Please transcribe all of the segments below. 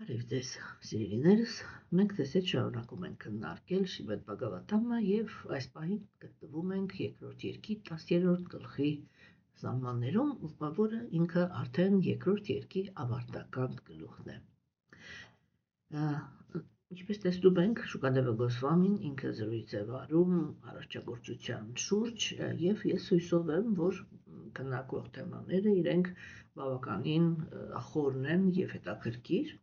Բարև ձեզ, սիրելիներս, մենք ձեզ հետ շարունակում ենք քննարկել Շիմեդ Բհագավաթամը եւ այս պահին գտնվում ենք երկրորդ երկի 10-րդ գլխի սահմաններում, որը ինքը արդեն երկրորդ երկի ավարտական գլուխն է։ Ինչպես տեսնում ենք, Շուկադեվը Գոսվամին ինքը զրույց է վարում արարչագործության շուրջ եւ ես հույսով եմ, որ քննարկվող թեմաները իրենք բավականին խորն են եւ հետաքրքիր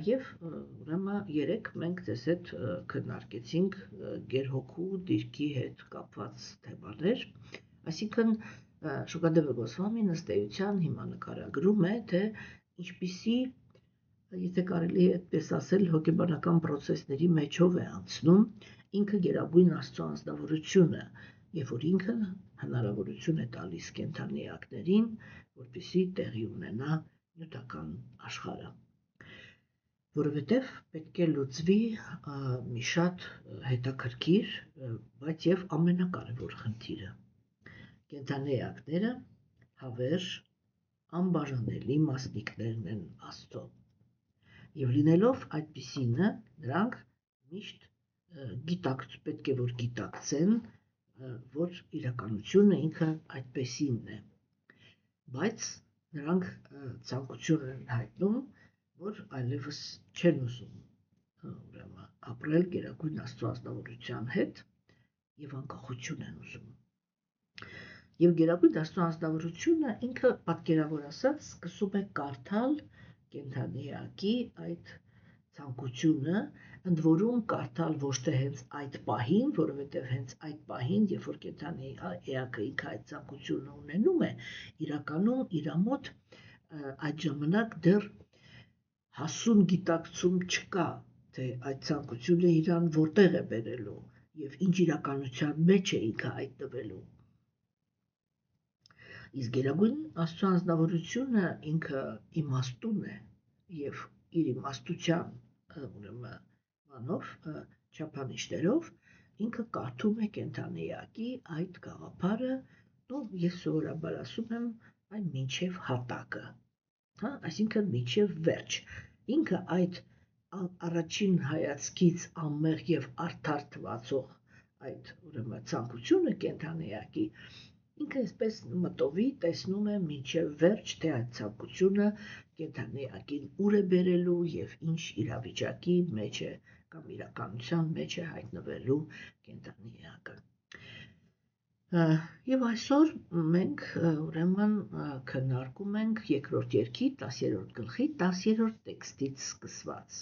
եւ ուրեմն երեք մենք ձեզ հետ քննարկեցինք գերհոգու դիրքի հետ կապված թեմաներ, այսինքն Շուկադեվը Գոսվամին ըստ էության հիմա նկարագրում է, թե ինչպիսի եթե կարելի է այդպես ասել, հոգեբանական process-ների մեջով է անցնում ինքը գերագույն Աստծո անձնավորությունը, եւ որ ինքը հնարավորություն է տալիս կենդանի էակներին, որպեսզի տեղի ունենա նյութական աշխարհը, որովհետեւ պետք է լուծվի մի շատ հետաքրքիր, բայց եւ ամենակարևոր խնդիրը։ Կենդանի էակները հավերժ, անբաժանելի մասնիկներն են Աստծո։ Եվ լինելով այդպիսինը, նրանք միշտ պետք է որ գիտակցեն, որ իրականությունը ինքը այդպեսինն է, բայց նրանք ցանկություն են հայտնում, որ այլևս չեն ուզում ուրեմն ապրել գերագույն Աստծո ազնվորության հետ եւ անկախություն են ուզում։ Եվ գերագույն Աստծո ազնվորությունը ինքը պատկերավոր ասած սկսում է կարդալ կենդանի էակի այդ ցանկությունը, ընդ որում կարդալ ոչ թե հենց այդ պահին, որովհետև հենց այդ պահին, երբ որ կենդանի էակը ինքը այդ ցանկությունը ունենում է, իրականում իր մոտ այդ ժամանակ դեռ հասուն գիտակցում չկա, թե այդ ցանկությունը իրան որտեղ է բերելու եւ ինչ իրականության մեջ է ինքը հայտնվելու։ Իսկ գերագույն Աստծո անձնավորությունը ինքը իմաստուն է եւ իր իմաստության ուրեմն բանով չափանիշներով ինքը կարդում է կենդանի էակի այդ գաղափարը, ես սովորաբար ասում եմ, այն մինչև հատակը, այսինքն մինչև վերջ։ Ինքը այդ առաջին հայացքից անմեղ եւ արդար թվացող այդ ուրեմն ցանկությունը կենդանի էակի ինքը այսպես մտովի տեսնում է մինչև վերջ, թե այդ ցանկությունը կենդանի էակին ուր է բերելու եւ ինչ իրավիճակի մեջ է կամ իրականության մեջ է հայտնվելու կենդանի էակը։ Եվ այսօր մենք ուրեմն քննարկում ենք երկրորդ երկի 10-րդ գլխի 10-րդ տեքստից սկսված։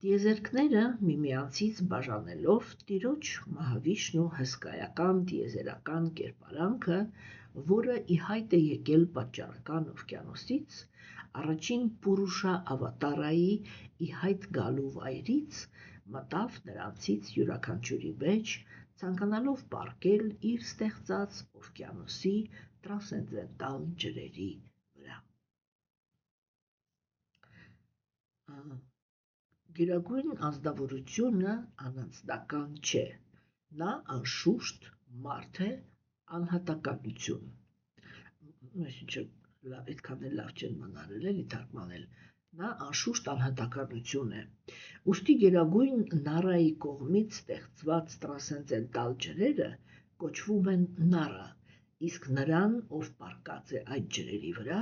Տիեզերքները միմյանցից բաժանելով Տիրոջ մահավիշն ու հսկայական տիեզերական կերպարանքը, որը ի հայտ է եկել պատճառական օվկիանոսից, առաջին Պուրուշա ավատարայի ի հայտ գալու վայրից, մտավ նրանցից յուրաքանչյուրի մեջ, ցանկանալով պառկել իր ստեղծած օվկիանոսի տրանսցենդենտալ ջրերի վրա։ Գերագույն անձնավորությունը անանցնական չէ, նա անշուշտ մարդ է, անհատականություն, այդքան էլ լավ չեն մնարել էլի թարգմանել, նա անշուշտ անհատականություն է, ուստի գերագույն Նարայի կողմից ստեղծված տրանսցենդենտալ ջրերը կոչվում են Նարա, իսկ նրան, ով պառկած է այդ ջրերի վրա,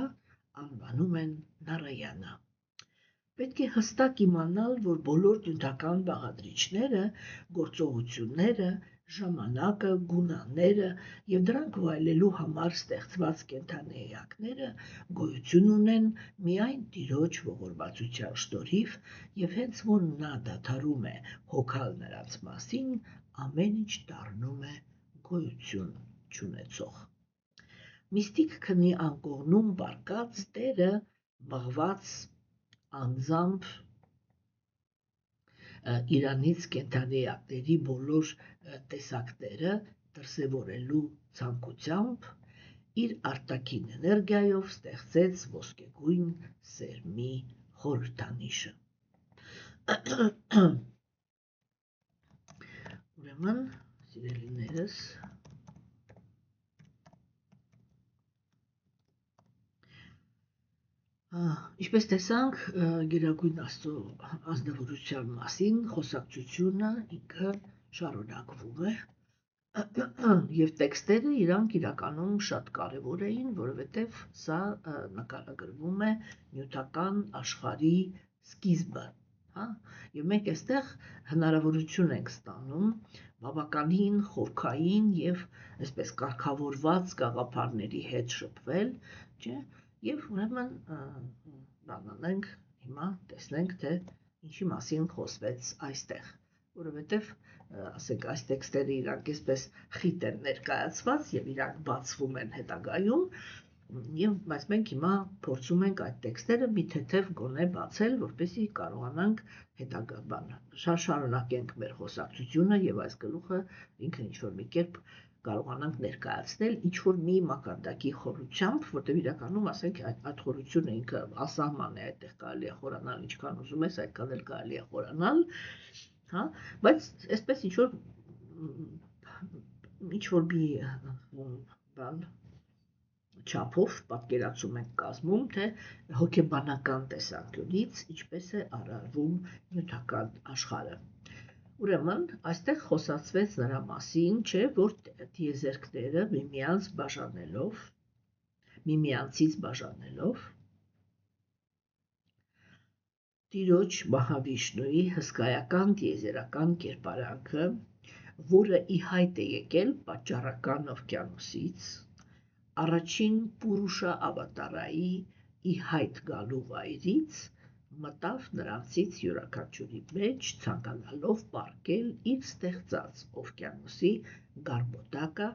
անվանում են Նարայանա։ Պետք է հստակ իմանալ, որ բոլոր նյութական բաղադրիչները, գործողությունները, ժամանակը, գունաները եւ դրանք վայելելու համար ստեղծված կենդանի էակները գոյություն ունեն միայն Տիրոջ ողորմածության շնորհիվ եւ հենց որ նա դադարում է հոգալ նրանց մասին, ամեն ինչ դառնում է գոյություն չունեցող։ Միստիկ քնի անկողնում պառկած Տերը մղված անձամբ իրանից կենդանի էակների բոլոր տեսակները դրսևորելու ցանկությամբ իր արտաքին էներգիայով ստեղծեց ոսկեգույն սերմի խորհրդանիշը։ Ուրեմն, սիրելիներս, Ինչպես տեսանք, Գերագույն Աստծո ազնվորության մասին խոսակցությունը ինքը շարունակվում է եւ տեքստերը իրանք իրականում շատ կարեւոր էին, որովհետեւ սա նկարագրվում է նյութական աշխարհի սկիզբը, հա, եւ մենք այստեղ հնարավորություն ենք ստանում բավականին խորքային եւ այսպես կարգավորված գաղափարների հետ շփվել, չէ՞, եւ ուրեմն բանանենք հիմա տեսնենք թե ինչի մասին խոսվեց այստեղ, որովհետեւ ասենք այս տեքստերը իրանք այսպես խիտ են ներկայացված եւ իրանք բացվում են հետագայում եւ բայց մենք հիմա փորձում ենք այդ տեքստերը մի թեթև գոնե բացել, որպեսզի կարողանանք հետագա բանը շարունակենք մեր խոսակցությունը եւ այս գլուխը ինքը ինչ որ մի կերպ կարողանանք ներկայացնել ինչ որ մի մակարդակի խորությամբ, որտեղ իրականում ասենք այդ խորությունը ինքը ասահման է, այդտեղ կարելի է խորանալ ինչքան ուզում ես, այդքան էլ կարելի է խորանալ, հա, բայց այսպես ինչ որ մի բան չափով պատկերացում ենք կազմում, թե հոգեբանական տեսանկյունից ինչպես է արարվում նյութական աշխարհը։ Ուրեմն, այստեղ խոսացվեց նրա մասին, չէ, որ տիեզերքները միմյանցից բաժանելով, Տիրոջ Մահավիշնուի հսկայական տիեզերական կերպարանքը, որը ի հայտ է եկել պատճառական օվկիանոսից, առաջին Պուրուշա ավատարայի ի հայտ գալու վայրից մտավ նրանցից յուրաքանչյուրի մեջ ցանկանալով պառկել իր ստեղծած օվկիանոսի գարբոտակը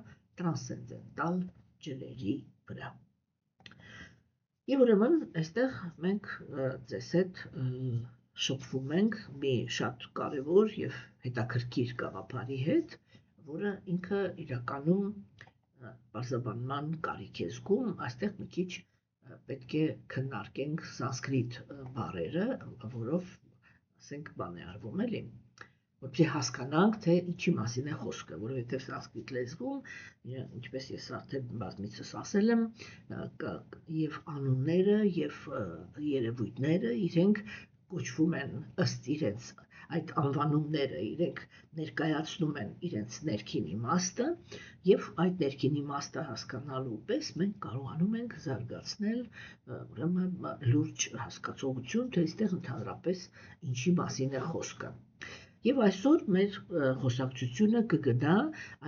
տրանսցենդենտալ ջրերի վրա։ Եվ ուրեմն այստեղ մենք ձեզ հետ շփվում ենք մի շատ կարևոր եւ հետաքրքիր գաղափարի հետ, որը ինքը իրականում բարձրաբանման կարիք է զգում, այստեղ մի քիչ պետք է քննարկենք սանսկրիտ բառերը, որով ասենք բան է արվում էլի, որպեսզի հասկանանք, թե ինչի մասին է խոսքը, որովհետև սանսկրիտ լեզվում, ինչպես ես արդեն բազմիցս ասել եմ, եւ անունները եւ երևույթները իրենք կոչվում են ըստ իրենց այդ անվանումները իրենք ներկայացնում են իրենց ներքին իմաստը եւ այդ ներքին իմաստը հասկանալու պես մենք կարողանում ենք զարգացնել ուրեմն լուրջ հասկացողություն, թե այստեղ ընդհանրապես ինչի մասին է խոսքը։ Եվ այսօր մեր խոսակցությունը կգնա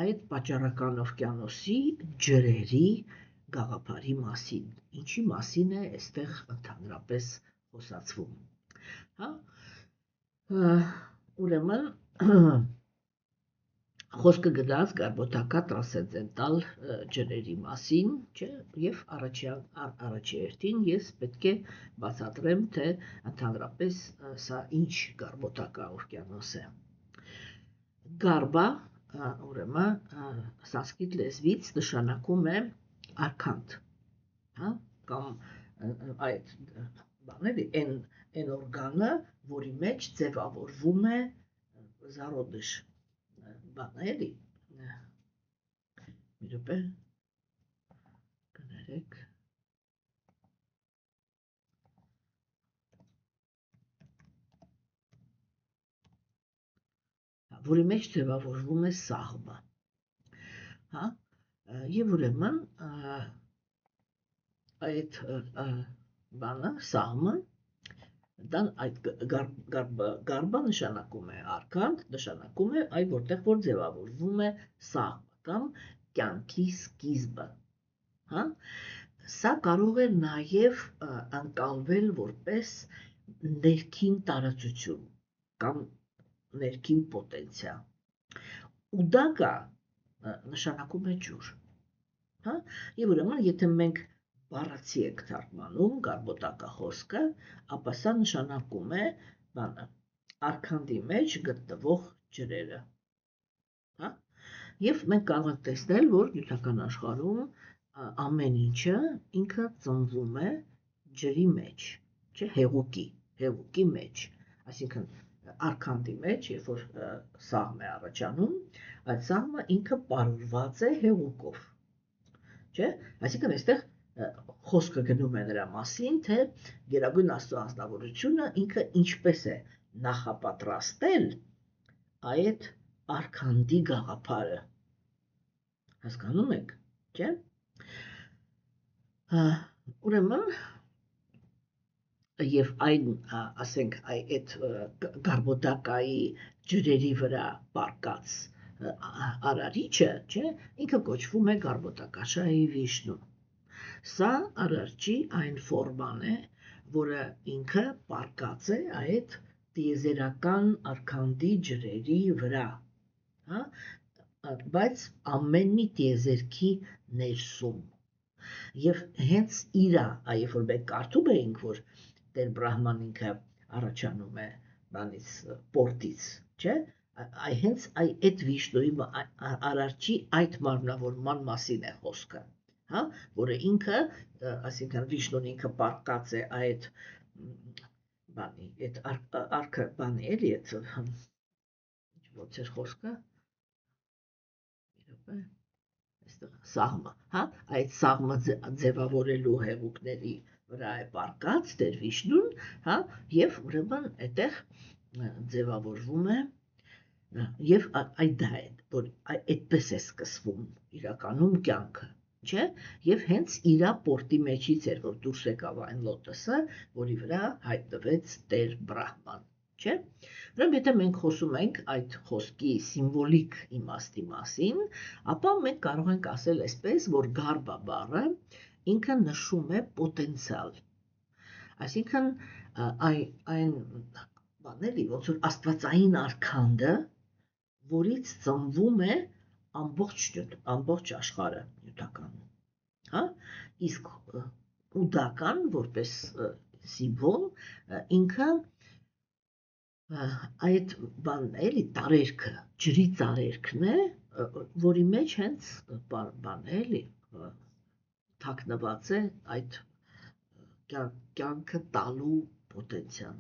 այդ պատճառական օվկիանոսի ջրերի գաղափարի մասին, ինչի մասին է այստեղ ընդհանրապես խոսացվում։ Հա, ուրեմն խոսքը գնաց գարբոտակա տրանսցենդենտալ ջրերի մասին, չէ, եւ առաջի հերթին ես պետք է բացատրեմ, թե ընդհանրապես սա ինչ գարբոտակա օվկիանոս է։ Գարբա, ուրեմն սանսկրիտ լեզվից նշանակում է արքանդ, հա, կամ այդ բաների այն օրգանը, որի մեջ ձևավորվում է զարոդիշ բանը էլի, մի րոպե, կներեք, որի մեջ ձևավորվում է սաղմը, հա, եւ ուրեմն այդ բանը, սաղմը, այդ գարբա նշանակում է արքանդ, նշանակում է այն որտեղ որ ձևավորվում է սաղմը կամ կյանքի սկիզբը, հա, սա կարող է նաև ընկալվել որպես ներքին տարածություն կամ ներքին պոտենցիալ, ուդագա նշանակում է ջուր, հա, եւ ուրեմն եթե մենք բառացի եք թարգմանում գարբոտակա խոսքը, ապա սա նշանակում է բանը արքանդի մեջ գտնվող ջրերը, հա, եւ մենք կարող ենք տեսնել, որ նյութական աշխարհում ամեն ինչը ինքը ծնվում է ջրի մեջ, չէ, հեղուկի մեջ, այսինքն արքանդի մեջ, երբ որ սաղմ է առաջանում, այդ սաղմը ինքը պարուրված է հեղուկով, չէ, այսինքն այստեղ խոսքը գնում է նրա մասին, թե Գերագույն Աստծո անձնավորությունը ինքը ինչպես է նախապատրաստել այդ արքանդի գաղափարը։ Հասկանում եք, չէ՞։ Ուրեմն եւ այն, ասենք, այդ գարբոդակայի ջրերի վրա պարկած արարիչը, չէ, ինքը կոչվում է գարբոդակաշայի Վիշնու։ Սա արարչի այն ֆորման է, որը ինքը պարկած է այդ տիեզերական արքանդի ջրերի վրա, հա, բայց ամեն մի տիեզերքի ներսում։ Եւ հենց իրա, երբ որ մենք կարդում էինք, որ Տեր Բրահման ինքը առաջանում է բանից պորտից, չէ՞։ Հենց այդ Վիշնուի արարչի այդ մարմնավորման մասին է խոսքը, հա, որը ինքը, այսինքն Վիշնուն ինքը պարկած է այդ բանի, այդ արքը բանի էլի, այդ ոնց էր խոսքը, այստեղ սաղմը, հա, այդ սաղմը ձևավորելու հեղուկների վրա է պարկած Տեր Վիշնուն, հա, եւ ուրեմն այդտեղ ձևավորվում է եւ այդ դա է, որ այդպես է սկսվում իրականում կյանքը, չէ՞, եւ հենց իրա պորտի մեջից էր, որ դուրս եկավ այն լոտոսը, որի վրա հայտնվեց Տեր Բրահման, չէ՞։ Ուրեմն եթե մենք խոսում ենք այդ խոսքի սիմվոլիկ իմաստի մասին, ապա մենք կարող ենք ասել այսպես, որ գարբա բառը ինքը նշում է պոտենցիալ, այսինքն այն բաների, ոնց որ աստվածային արքանդը, որից ծնվում է ամբողջ աշխարհը նյութականում, հա, իսկ ուդական որպես սիմվոլ ինքը այդ բանն է, էլի տարերքը, ջրի տարերքն է, որի մեջ հենց բան է, էլի թաքնված է այդ կյանքը տալու պոտենցիալ։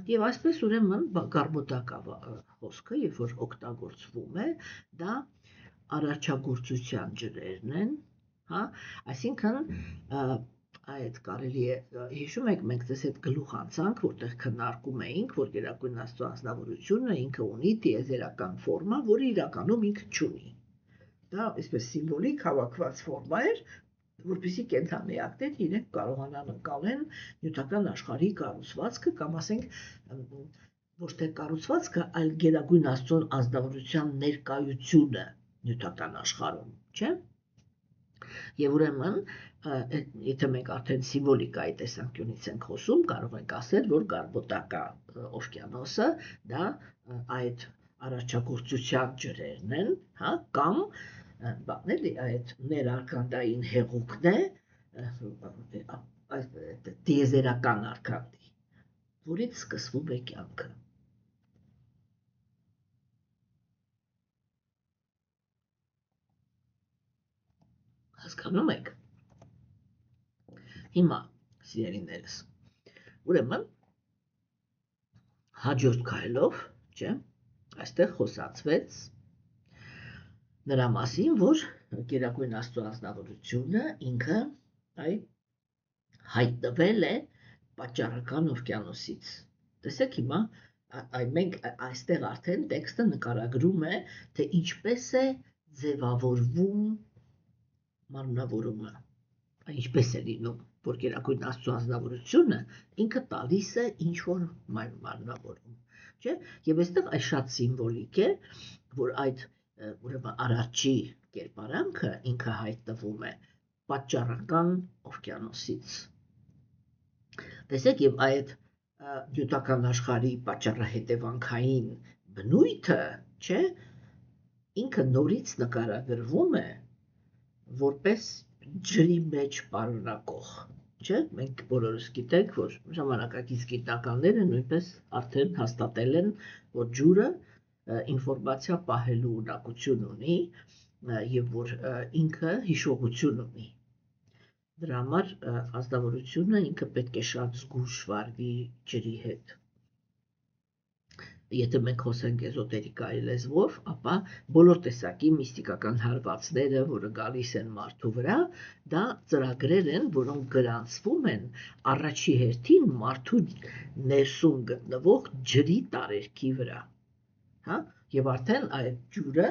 Եվ այսպես ուրեմն գարբոդակա խոսքը, երբ որ օգտագործվում է, դա արարչագործության ջրերն են, հա, այսինքն այդ կարելի է, հիշում եք, մենք դες այդ գլուխ անցանք, որտեղ քննարկում էինք, որ Գերագույն Աստծո անձնավորությունը ինքը ունի տիեզերական ֆորմա, որը իրականում ինքը չունի։ Դա այսպես սիմվոլիկ հավաքված ֆորմա էր, որպեսզի կենդանիակներ իրենք կարողանան ընկալեն նյութական աշխարհի կառուցվածքը կամ ասենք ոչ թե կառուցվածքը, այլ Գերագույն Աստծո անձնավորության ներկայությունը նյութական աշխարհում, չէ՞։ Եվ ուրեմն, եթե մենք արդեն սիմվոլիկայի տեսանկյունից ենք խոսում, կարող ենք ասել, որ գարբոդակա օվկիանոսը դա այդ արարչագործության ջրերն են, հա, կամ բանել այդ ներարքանդային հեղուկն է տիեզերական արքանդի, որից սկսվում է կյանքը։ Հասկանում եք։ Հիմա, սիրելիներս, ուրեմն հաջորդ քայլով, չէ, այստեղ խոսացվեց նրա մասին, որ Գերագույն Աստծո անձնավորությունը ինքը հայտնվել է պատճառական օվկիանոսից։ Տեսեք հիմա, մենք այստեղ արդեն տեքստը նկարագրում է, թե ինչպես է ձևավորվում մարմնավորումը, ինչպես է լինում, որ Գերագույն Աստծո անձնավորությունը ինքը տալիս է ինչ-որ մարմնավորում, չէ՞։ Եվ այստեղ այս շատ սիմվոլիկ է, որ այդ ուրեմն արարչի կերպարանքը ինքը հայտնվում է պատճառական օվկիանոսից։ Տեսեք, եւ այդ նյութական աշխարհի պատճառահետևանքային բնույթը, չէ, ինքը նորից նկարագրվում է որպես ջրի մեջ պարունակող, չէ՞։ Մենք բոլորս գիտենք, որ ժամանակակից գիտնականները նույնպես արդեն հաստատել են, որ ջուրը ինֆորմացիա պահելու ունակություն ունի եւ որ ինքը հիշողություն ունի։ Դրա համար ազնվորությունը ինքը պետք է շատ զգույշ վարվի ջրի հետ։ Եթե մենք խոսենք էզոտերիկայի լեզվով, ապա բոլոր տեսակի միստիկական հարվածները, որը գալիս են մարդու վրա, դա ծրագրեր են, որոնք գրանցվում են առաջի հերթին մարդու ներսում գտնվող ջրի տարերքի վրա, հա, եւ արդեն այդ ջուրը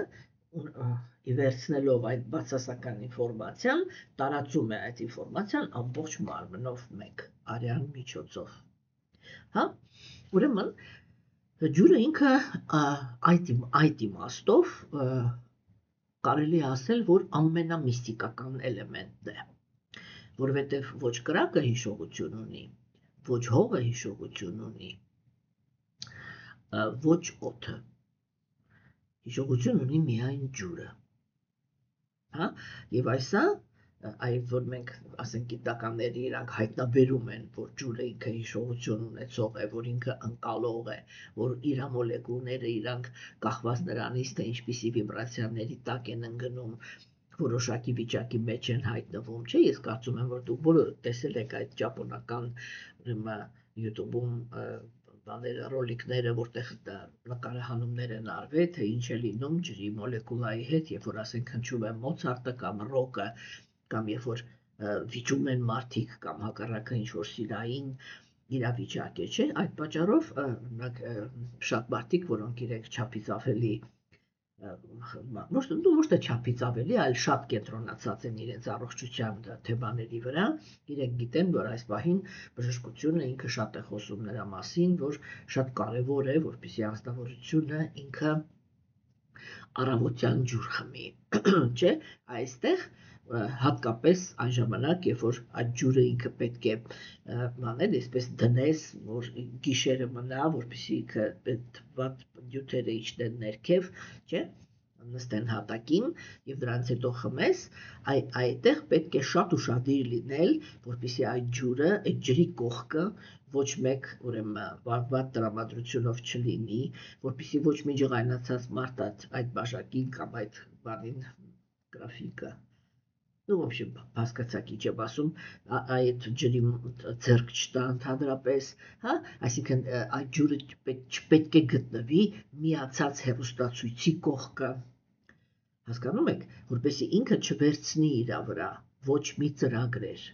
վերցնելով այդ բացասական ինֆորմացիան, տարածում է այդ ինֆորմացիան ամբողջ մարմնով մեկ արյան միջոցով, հա, ուրեմն ջուրը ինքը այդ իմաստով կարելի է ասել, որ ամենամիստիկական էլեմենտն է, որովհետև ոչ կրակը հիշողություն ունի, ոչ հողը հիշողություն ունի, ոչ օդը, հիշողություն ունի միայն ջուրը, հա, եւ այսա այդ որ մենք ասենք գիտնականները իրանք հայտնաբերում են, որ ջուրը ինքը հիշողություն ունեցող է, որ ինքը ընկալող է, որ իր մոլեկուլները իրանք կախված նրանից, թե ինչպիսի վիբրացիաների տակ են ընկնում, որոշակի վիճակի մեջ են հայտնվում, չէ, ես կարծում եմ, որ դուք բոլորը տեսել եք այդ ճապոնական YouTube-ում բաները, ռոլիկները, որտեղ նկարահանումներ են արվել, թե ինչ է լինում ջրի մոլեկուլայի հետ, երբ որ ասենք հնչում է Մոցարտը կամ ռոկը, կամ երբ որ վիճում են մարդիկ կամ հակառակը ինչ-որ սիրային իրավիճակ է, չէ, այդ պատճառով շատ մարդիկ, որոնք իրենք չափից ավելի ոչ թե չափից ավելի, այլ շատ կենտրոնացած են իրենց առողջության թեմաների վրա, իրենք գիտեն, որ այս պահին բժշկությունը ինքը շատ է խոսում նրա մասին, որ շատ կարևոր է, որպեսզի անձնավորությունը ինքը առավոտյան ջուր խմի, չէ, այստեղ հատկապես այն ժամանակ, երբ որ այդ ջուրը ինքը պետք է մանել, այսպես դնես, որ գիշերը մնա, որպեսզի ինքը թված նյութերը իջնեն ներքև, չէ, նստեն հատակին եւ դրանից հետո խմես, այդտեղ պետք է շատ ուշադիր լինել, որպեսզի այդ ջուրը, այդ ջրի կողքը ոչ մեկ ուրեմն վատ տրամադրությունով չլինի, որպեսզի ոչ մի ջղայնացած մարդ այդ բաժակին կամ այդ բանին գրաֆիկը Ну, в общем, հասկացաք ինչ եմ ասում, այդ ջրի ձեռք չտա ընդհանրապես, հա, այսինքն այդ ջուրը չպետք է գտնվի միացած հեռուստացույցի կողքը, հասկանում եք, որպեսզի ինքը չվերցնի իր վրա ոչ մի ծրագրեր,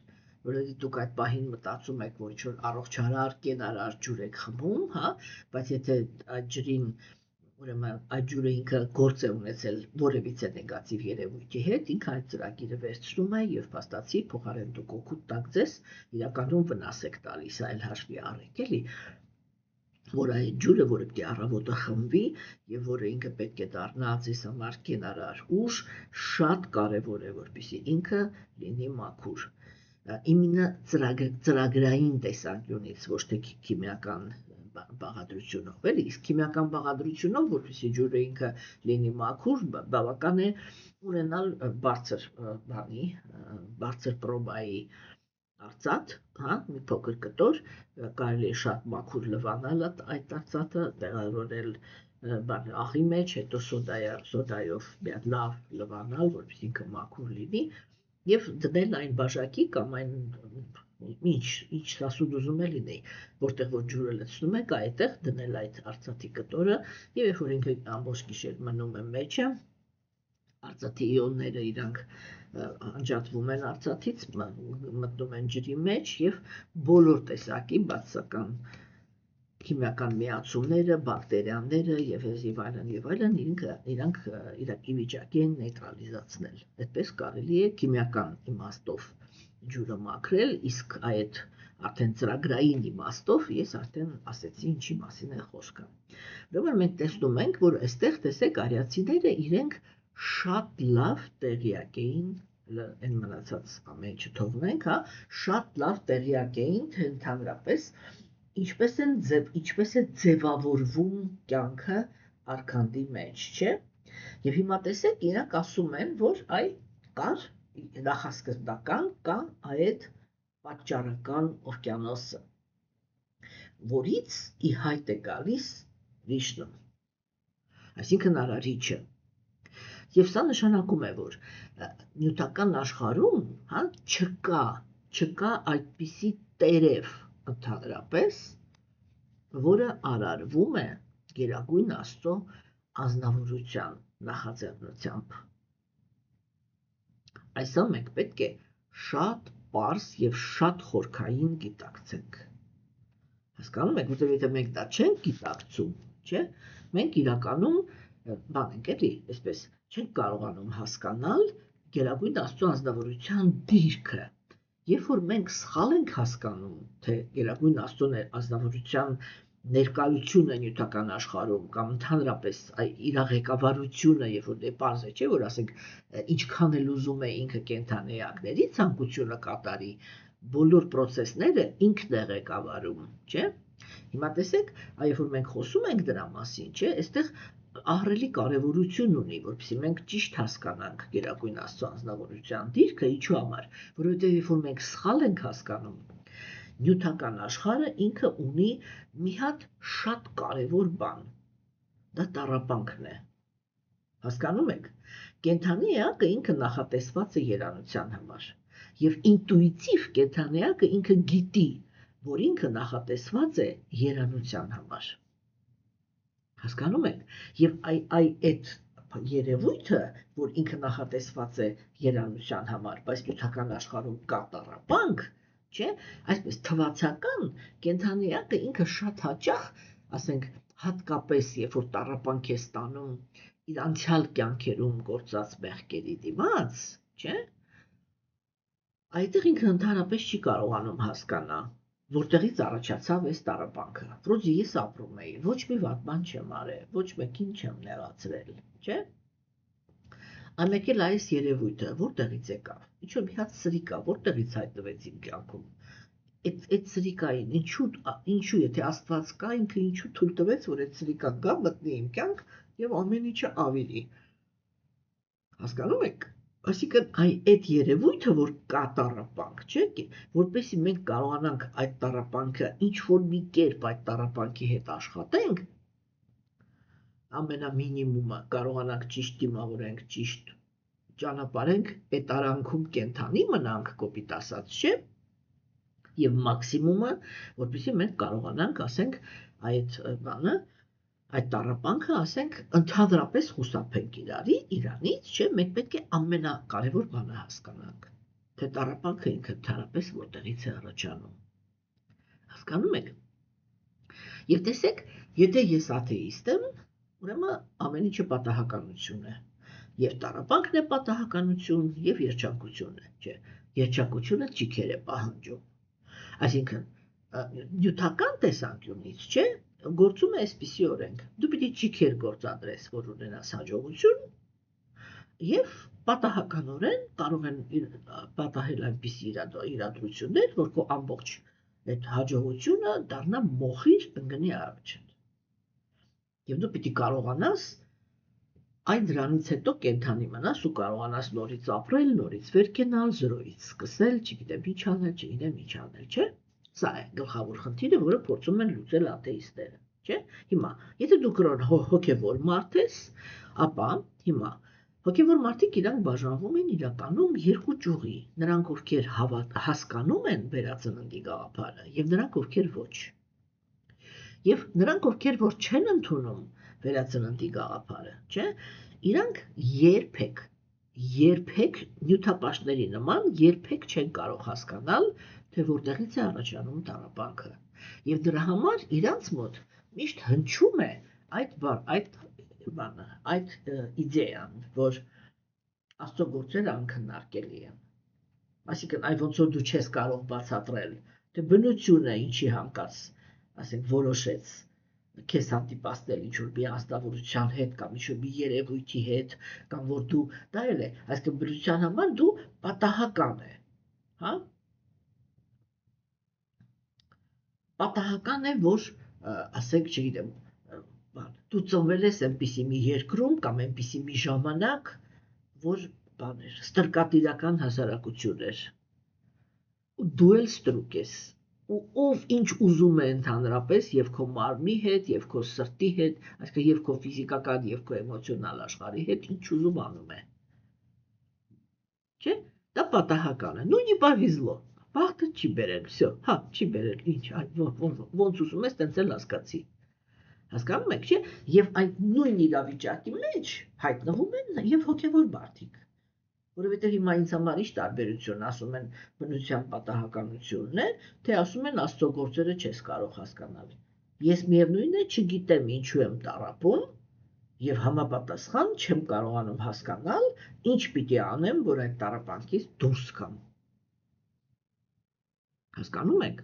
որովհետև դուք այդ պահին մտածում եք, որ ինչ-որ առողջարար, կենարար ջուր եք խմում, հա, բայց եթե այդ ջրին ուրեմն այդ ջուրը ինքը գործ է ունեցել որևիցե նեգատիվ երևույթի հետ, ինքը այդ ծրագիրը վերցնում է եւ փաստացի փոխարեն դուք օգուտ տակ ձեզ իրականում վնաս եք տալիս, այլ հաշվի առեք, էլի, որ այդ ջուրը, որը պետք է առավոտը խմվի եւ որը ինքը պետք է դառնա ձեզ համար կենարար ուժ, շատ կարեւոր է, որպեսզի ինքը լինի մաքուր։ Իմенно ծրագրային տեսանկյունից, ոչ թե քիմիական բաղադրությունով, էլի, իսկ քիմիական բաղադրությունով, որպեսզի ջուրը ինքը լինի մաքուր, բավական է ունենալ բարձր բանի, բարձր պրոբայի արծաթ, հա, մի փոքր կտոր, կարելի է շատ մաքուր լվանալ այդ արծաթը, տեղավորել աղի մեջ, հետո սոդայով մի հատ լավ լվանալ, որպեսզի ինքը մաքուր լինի, եւ դնել այն բաժակի կամ այն ինչ սասուդ ուզում է լինի, որտեղ որ ջուրը լցնում եք, այդտեղ դնել այդ արծաթի կտորը եւ երբ որ ինքը ամբողջ գիշեր մնում է մեջը, արծաթի իոնները իրանք անջատվում են արծաթից, մտնում են ջրի մեջ եւ բոլոր տեսակի բացասական քիմիական միացումները, բակտերիաները եւ այլն իրանք իրակի վիճակի են նեյտրալիզացնել։ Այդպես կարելի է քիմիական իմաստով ջուրը մաքրել, իսկ այդ արդեն ծրագրային իմաստով ես արդեն ասեցի ինչի մասին է խոսքը։ Ուրեմն մենք տեսնում ենք, որ այստեղ տեսեք արիացիները իրենք շատ լավ տեղյակ էին, այն մնացած ամեն ինչը թողնենք, հա, շատ լավ տեղյակ էին, թե ընդհանրապես ինչպես է ձևավորվում կյանքը արքանդի մեջ, չէ՞։ Եվ հիմա տեսեք, իրանք ասում են, որ կար նախասկզբնական կա այդ պատճառական օվկիանոսը, որից ի հայտ է գալիս Վիշնուն, այսինքն արարիչը։ Եվ սա նշանակում է, որ նյութական աշխարհում, հա, չկա այդպիսի տերև ընդհանրապես, որը արարվում է Գերագույն Աստծո անձնավորության նախաձեռնությամբ։ Այսօր մենք պետք է շատ պարզ եւ շատ խորքային գիտակցենք։ Հասկանում եք, որտեղ եթե մենք դա չենք գիտակցում, չէ՞, մենք իրականում բան ենք էլի, այսպես չենք կարողանում հասկանալ Գերագույն Աստծո անձնավորության դիրքը։ Երբ որ մենք սխալ ենք հասկանում, թե Գերագույն Աստծո անձնավորության ներկայությունը նյութական աշխարհում կամ ընդհանրապես իր ղեկավարությունը, երբ որ դե պարզ է, չէ, որ ասենք ինչքան էլ ուզում է ինքը կենդանիակների ցանկությունը կատարի, բոլոր process-ները ինքն է ղեկավարում, չէ։ Հիմա տեսեք, երբ որ մենք խոսում ենք դրա մասին, չէ, այստեղ ահռելի կարևորություն ունի, որպեսզի մենք ճիշտ հասկանանք Գերագույն Աստծո անձնավորության դիրքը, ինչու համար, որովհետև երբ որ մենք սխալ ենք հասկանում, նյութական աշխարհը ինքը ունի մի հատ շատ կարևոր բան։ Դա տառապանքն է։ Հասկանում եք։ Կենդանի էակը ինքը նախատեսված է երանության համար։ Եւ ինտուիտիվ կենդանի էակը ինքը գիտի, որ ինքը նախատեսված է երանության համար։ Հասկանում եք։ Եվ այդ երևույթը, որ ինքը նախատեսված է երանության համար, բայց նյութական աշխարհում կա տառապանք, չէ, այսպես թվացական կենդանիակը ինքը շատ հաճախ, ասենք, հատկապես երբ որ տառապանք է ստանում իր անցյալ կյանքերում գործած մեղքերի դիմաց, չէ, այդտեղ ինքը ընդհանրապես չի կարողանում հասկանալ, որտեղից առաջացավ այս տառապանքը, որոց ես ապրում էի, ոչ մի վատ բան չեմ արել, ոչ մեկին չեմ նեղացրել, չէ։ Ամեկ էլ այս երևույթը որտեղից եկավ, ինչ-որ մի հատ սրիկա, որտեղից հայտնվեց իմ կյանքում։ Այդ սրիկային, ինչու, եթե Աստված կա, ինքը ինչու թույլ տվեց, որ այդ սրիկա գա մտնի իմ կյանք եւ ամեն ինչը ավելի։ Հասկանում եք։ Այսինքն այդ երևույթը, որ կա տառապանք, չէ՞, որպեսզի մենք կարողանանք այդ տառապանքը ինչ-որ մի կերպ այդ տառապանքի հետ աշխատենք, ամենամինիմումը կարողանանք ճիշտ դիմավորենք, ճիշտ ճանապարհենք, այդ արանքում կենդանի մնանք, կոպիտ ասած, չէ՞, եւ մաքսիմումը, որպեսզի մենք կարողանանք, ասենք, այդ տառապանքը, ասենք, ընդհանրապես խուսափենք իրանից, չէ՞, մենք պետք է ամենակարևոր բանը հասկանանք, թե տառապանքը ինքը ընդհանրապես որտեղից է առաջանում։ Հասկանում եք։ Եվ տեսեք, եթե ես աթեիստ եմ, ուրեմն ամեն ինչը պատահականություն է։ Եվ տառապանքն է պատահականություն, եւ երջանկությունը, չէ։ Երջանկությունը ճիքեր է պահանջում։ Այսինքն, նյութական տեսանկյունից, չէ, գործում է այսպիսի օրենք։ Դու պիտի ճիքեր գործադրես, որ ունենաս հաջողություն, եւ պատահականորեն կարող են պատահել այնպիսի իրադրություններ, որ քո ամբողջ այդ հաջողությունը դառնա մոխիր ընկնի առաջ։ Եվ դու պիտի կարողանաս այն դրանից հետո կենդանի մնաս ու կարողանաս նորից ապրել, նորից վեր կենալ, զրոյից սկսել, չգիտեմ ինչ անել, չէ։ Սա է գլխավոր խնդիրը, որը փորձում են լուծել աթեիստները, չէ։ Հիմա, եթե դու կրոն հոգևոր մարդ ես, ապա հիմա հոգևոր մարդիկ իրանք բաժանվում են իրականում երկու ճյուղի, նրանք ովքեր հասկանում են վերածննդի գաղափարը եւ նրանք ովքեր ոչ։ Եվ նրանք ովքեր որ չեն ընդունում վերածննդի գաղափարը, չէ, իրանք երբեք նյութապաշտների նման երբեք չեն կարող հասկանալ, թե որտեղից է առաջանում տառապանքը։ Եվ դրա համար իրանց մոտ միշտ հնչում է այդ իդեան, որ Աստծո գործերը անքննարկելի են։ Այսինքն, այ ոնց որ դու չես կարող բացատրել, թե բնությունը ինչի հանկարծ, ասենք, որոշեց քեզ հանդիպացնել ինչ-որ մի ազնվորության հետ կամ ինչ-որ մի երևույթի հետ, կամ որ դու, դա էլ է, այսինքն բնության համար դու պատահական է, հա։ Պատահական է, որ, ասենք, չգիտեմ, դու ծնվել ես այնպիսի մի երկրում կամ այնպիսի մի ժամանակ, որ ստրկատիրական հասարակություն էր, ու դու էլ ստրուկ ես, ու ով ինչ ուզում է ընդհանրապես եւ քո մարմնի հետ, եւ քո սրտի հետ, այսինքն եւ քո ֆիզիկական եւ քո էմոցիոնալ աշխարհի հետ ինչ ուզում անում է։ Չէ՞, դա պատահական է, ну не повезло, բախտը չի բերել, всё, հա, չի բերել, ինչ, ոնց ուզում ես, տենց էլ հասկացի։ Հասկանում եք, չէ՞։ Եվ այդ նույն իրավիճակի մեջ հայտնվում են եւ հոգեվոր բարդիկ։ Որովհետեւ հիմա ինձ համար ի՞նչ տարբերություն ասում են բնության պատահականությունն է, թե ասում են Աստծո գործերը չես կարող հասկանալ։ Ես միևնույն է չգիտեմ ինչու եմ տառապում եւ համապատասխան չեմ կարողանում հասկանալ ինչ պիտի անեմ, որ այդ տառապանքից դուրս գամ։ Հասկանում եք։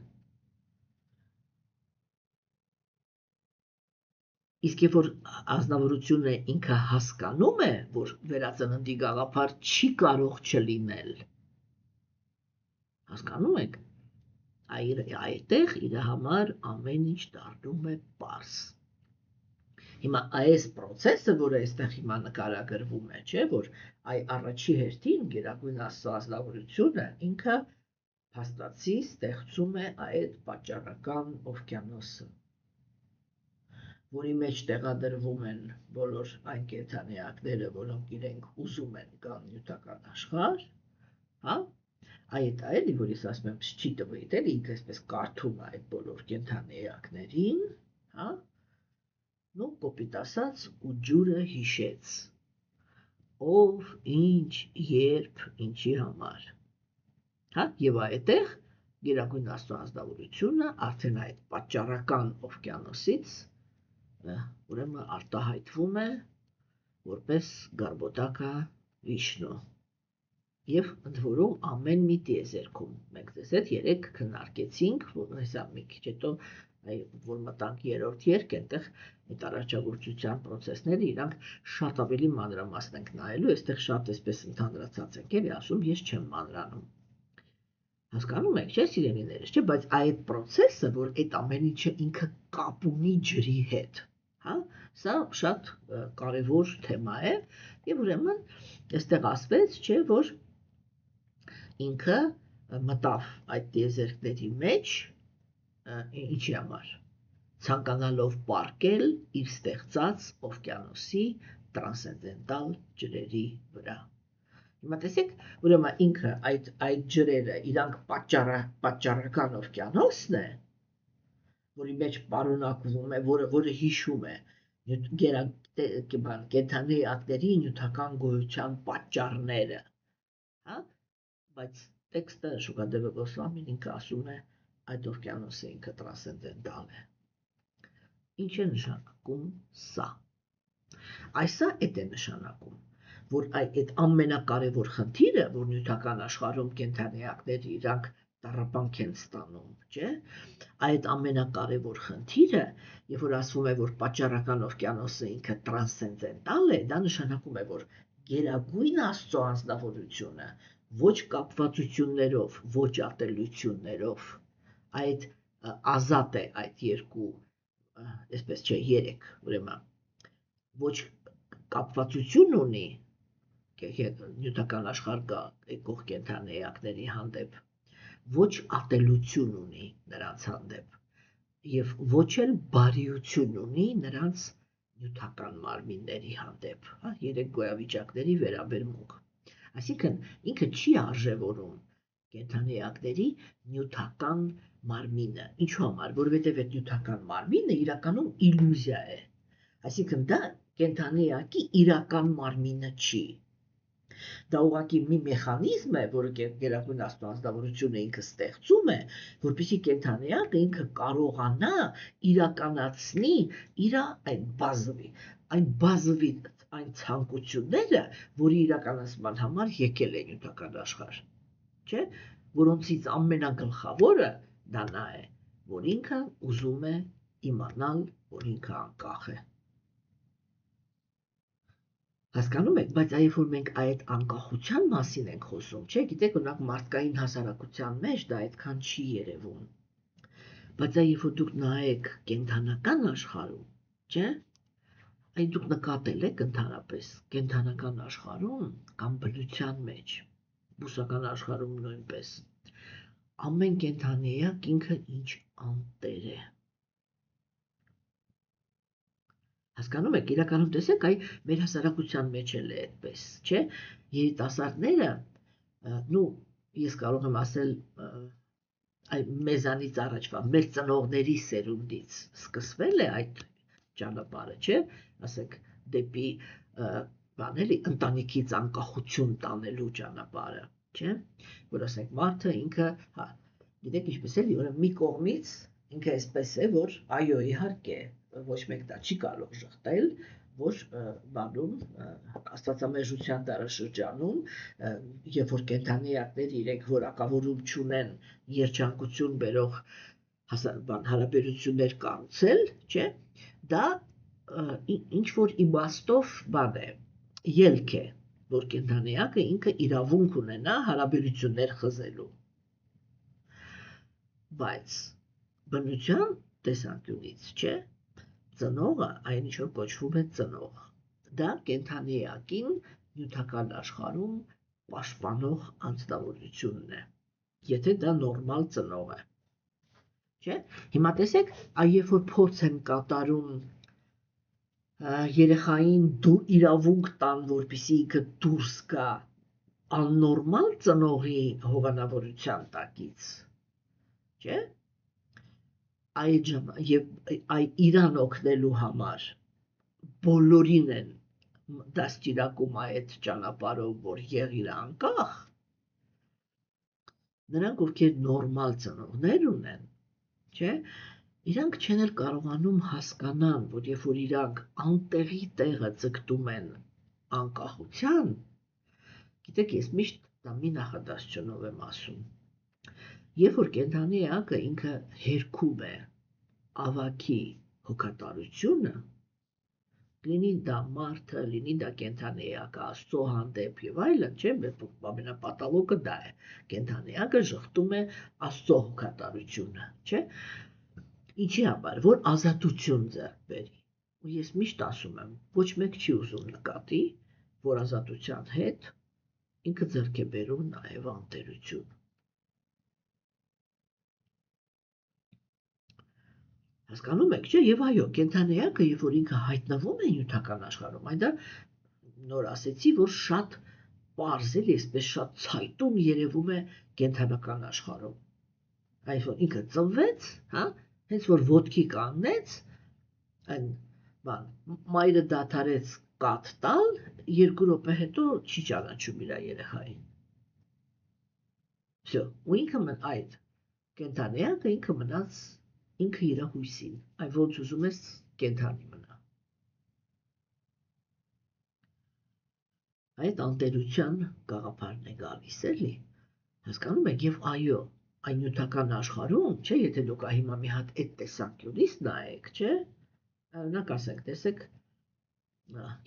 Իսկ երբ որ ազնվորությունը ինքը հասկանում է, որ վերածննդի գաղափար չի կարող չլինել, հասկանում եք, այդտեղ իր համար ամեն ինչ դառնում է պարզ։ Հիմա այս process-ը, որը այստեղ հիմա նկարագրվում է, չէ, որ առաջի հերթին գերագույն Աստծո ազնվորությունը ինքը փաստացի ստեղծում է այդ պատճառական օվկիանոսը, որի մեջ տեղադրվում են բոլոր այն կենդանիակները, որոնք իրենք ուզում են կան նյութական աշխարհ, հա, այդ այլի, որ ես ասում եմ, չի տվիտ էլ ինքը այսպես կարդում է այդ բոլոր կենդանիակներին, հա, նո կոպիտ ասած ու ջուրը հիշեց, ով, ինչ, երբ, ինչի համար, հա, եւ այդտեղ գերագույն Աստծո ազնվորությունը արդեն այդ պատճառական օվկիանոսից ուրեմն արտահայտվում է որպես Գարբոտակա Վիշնու եւ ընդ որում ամեն մի տիեզերքում մենք ձեզ հետ երեք քննարկեցինք, որ հեսա մի քիչ հետո որ մտանք երրորդ երկ այնտեղ այդ առաջագործության process-ները իրանք շատ ավելի մանրամասն ենք նայելու, այստեղ շատ էսպես ընդհանրացած ենք էլի ասում, ես չեմ մանրանում։ Հասկանում եք, չէ՞ սիրելիներս, չէ՞, բայց այդ process-ը, որ այդ ամեն ինչը ինքը կապ ունի ջրի հետ, հա, սա շատ կարևոր թեմա է եւ ուրեմն այստեղ ասվեց, չէ, որ ինքը մտավ այդ տիեզերքների մեջ ինչի համար ցանկանալով պարկել իր ստեղծած օվկիանոսի տրանսցենդենտալ ջրերի վրա։ Հիմա տեսեք, ուրեմն ինքը այդ ջրերը իրանք պատճառական օվկիանոսն է, որի մեջ պարունակվում է, որը հիշում է կենդանիակների նյութական գոյության պատճառները, հա, բայց տեքստը Շուկադեվը Գոսվամին ինքը ասում է այդ օվկիանոսը ինքը տրանսցենդենտալ է։ Ինչ է նշանակում սա։ Այսա էդ է նշանակում, որ այդ ամենակարևոր խնդիրը, որ նյութական աշխարհում կենդանիակները իրանք տառապանք են ստանում, չէ՞, այդ ամենակարևոր խնդիրը, երբ որ ասվում է, որ պատճառական օվկիանոսը ինքը տրանսցենդենտալ է, դա նշանակում է, որ գերագույն Աստծո անձնավորությունը ոչ կապվածություններով, ոչ ատելություններով, այդ ազատ է այդ երկու, այսպես չէ, երեք, ուրեմն ոչ կապվածություն ունի նյութական աշխարհ եկող կենդանիակների հանդեպ, ոչ ատելություն ունի նրանց հանդեպ եւ ոչ էլ բարիություն ունի նրանց նյութական մարմինների հանդեպ, հա, երեք գոյավիճակների վերաբերմունք։ Այսինքն ինքը չի արժևորում կենդանիակների նյութական մարմինը։ Ինչու համար, որովհետև այդ նյութական մարմինը իրականում իլյուզիա է։ Այսինքն դա կենդանիակի իրական մարմինը չի։ Դա ուղղակի մի մեխանիզմ է, որը գերագույն Աստծո անձնավորությունը ինքը ստեղծում է, որպեսզի կենդանիակը ինքը կարողանա իրականացնի իր այն բազովի այն ցանկությունները, որի իրականացման համար եկել է նյութական աշխարհ, չէ՞, որոնցից ամենագլխավորը դա նա է, որ ինքը ուզում է իմանալ, որ ինքը անկախ է։ Հասկանում եք, բայց այ որ մենք այդ անկախության մասին ենք խոսում, չէ՞, գիտեք, օրինակ մարդկային հասարակության մեջ դա այդքան չի երևում։ Բայց այ որ դուք նայեք կենդանական աշխարհում, չէ՞, այ դուք նկատել եք ընդհանրապես կենդանական աշխարհում կամ բնության մեջ, բուսական աշխարհում նույնպես, ամեն կենդանիակ ինքը ինչ անտեր է։ Հասկանում եք, իրականում տեսեք, այ մեր հասարակության մեջ էլ է այդպես, չէ՞, երիտասարդները, նու ես կարող եմ ասել, այ մեզանից առաջվա մեր ծնողների սերունդից սկսվել է այդ ճանապարհը, չէ, ասենք դեպի բաների ընտանիքից անկախություն տանելու ճանապարհը, չէ, որ ասենք մարդը ինքը, հա, գիտեք ինչպես էլի, որ մի կողմից ինքը այսպես է, որ այո, իհարկե, ոչ մեկ դա չի կարող շղթել, որ բանում աստվածամերժության դարաշրջանում, երբ որ կենդանիակները իրենք որակավորում չունեն երջանկություն բերող հարաբերություններ կառուցել, չէ, դա ինչ որ իմաստով բան է, ելք է, որ կենդանիակը ինքը իրավունք ունենա հարաբերություններ խզելու։ Բայց բնության տեսանկյունից, չէ, ծնողը այն ինչ որ կոչվում է ծնող, դա կենդանիակին նյութական աշխարհում պաշտպանող անձնավորությունն է, եթե դա նորմալ ծնող է, չէ, հիմա տեսեք, երբ որ փորձ են կատարում երեխային իրավունք տան, որպեսզի ինքը դուրս գա աննորմալ ծնողի հովանավորության տակից, չէ, եւ իրան օգնելու համար բոլորին են դաստիարակում այդ ճանապարհով, որ եղիր անկախ, նրանք ովքեր նորմալ ծնողներ ունեն, չէ, իրանք չեն էլ կարողանում հասկանան, որ երբ որ իրանք անտեղի տեղը ձգտում են անկախության, գիտեք, ես միշտ դա մի նախադասությունով եմ ասում, երբ որ կենդանիակը ինքը հերքում է ավագի հոգատարությունը, լինի դա մարդը, լինի դա կենդանիակը, Աստծո հանդեպ եւ այլն, չէ, ամենապատալոգը դա է, կենդանիակը շղթում է Աստծո հոգատարությունը, չէ, ինչի համար, որ ազատություն ձեռք բերի, ու ես միշտ ասում եմ, ոչ մեկ չի ուզում նկատի, որ ազատության հետ ինքը ձեռք է բերում նաեւ անտերություն։ Հասկանում եք, չէ, եւ այո, կենդանիակը, երբ որ ինքը հայտնվում է նյութական աշխարհում, այն դա նոր ասեցի, որ շատ պարզ է, այսպես շատ ցայտուն երևում է կենդանական աշխարհում։ Այս որ ինքը ծնվեց, հա, հենց որ ոտքի կանգնեց, այն բան, մայրը դադարեց կաթ տալ, 2 րոպե հետո չի ճանաչում իր երեխային։ Всё, ու ինքը այդ կենդանիակը ինքը մնաց ինքը իր հույսին, այն ոնց ուզում ես կենդանի մնա։ Այդ անտերության գաղափարն է գալիս, էլի, հասկանում եք, եւ այո, այն նյութական աշխարհում, չէ, եթե դուք հիմա մի հատ այդ տեսանկյունից նայեք, չէ, օրինակ ասենք, տեսեք,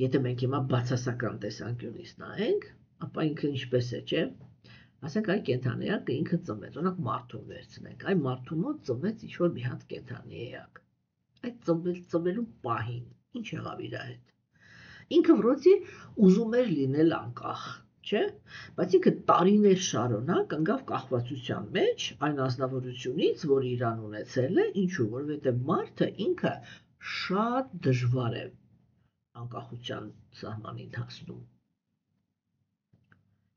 եթե մենք հիմա բացասական տեսանկյունից նայենք, ապա ինքը ինչպես է, չէ, ասենք այ կենդանիակը ինքը ծնվեց, օրինակ մարդուն վերցնենք, այ մարդու մոտ ծնվեց ինչ-որ մի հատ կենդանիակ, այդ ծնվելու պահին, ինչ եղավ իր հետ, ինքը որոցի ուզում էր լինել անկախ, չէ, բայց ինքը տարիներ շարունակ ընկավ կախվածության մեջ այն ազնվորությունից, որ իրան ունեցել է, ինչու, որովհետև մարդը ինքը շատ դժվար է անկախության սահմանին հասնում,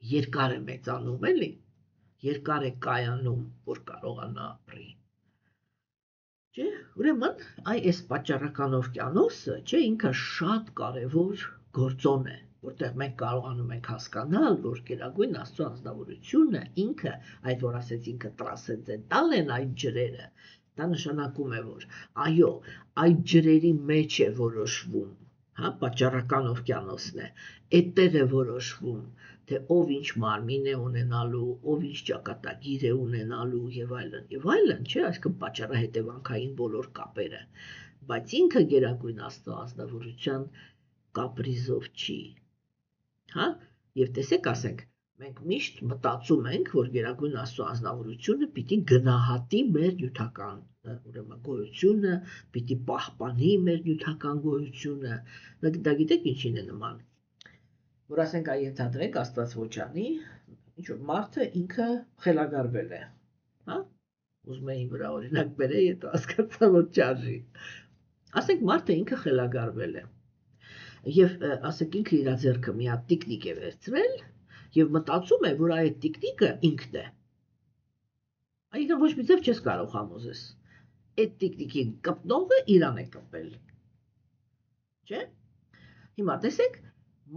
երկար է մեծանում, էլի, երկար է կայանում, որ կարողանա ապրի, չէ, ուրեմն, այս պատճառական օվկիանոսը, չէ, ինքը շատ կարևոր գործոն է, որտեղ մենք կարողանում ենք հասկանալ, որ գերագույն Աստծո անձնավորությունը ինքը, այդ որ ասեց ինքը տրասցենդենտալ են այդ ջրերը, դա նշանակում է, որ այո, այդ ջրերի մեջ է որոշվում, հա, պատճառական օվկիանոսն է, այդտեղ է որոշվում, թե ով ինչ մարմին է ունենալու, ով ինչ ճակատագիր է ունենալու եւ այլն, չէ, այսինքն պատճառահետևանքային բոլոր կապերը, բայց ինքը գերագույն Աստծո անձնավորության կապրիզով չի, հա, եւ տեսեք, ասենք, մենք միշտ մտածում ենք, որ գերագույն Աստծո անձնավորությունը պիտի գնահատի մեր նյութական, ուրեմն գոյությունը, պիտի պահպանի մեր նյութական գոյությունը, դա գիտեք ինչին է նման, որ ասենք այ ենթադրենք Աստված ոչ անի, ինչ որ մարդը ինքը խելագարվել է, հա, ուզում էին վրա օրինակ բերել, եթե հասկացա, որ չարժի, ասենք մարդը ինքը խելագարվել է, եւ ասենք ինքը իր ձեռքը մի հատ տիկնիկ է վերցրել եւ մտածում է, որ այդ տիկնիկը ինքն է, այդքան ոչ մի ձև չես կարող համոզես, այդ տիկնիկի կպնողը իրան է կպել, չէ։ Հիմա տեսեք,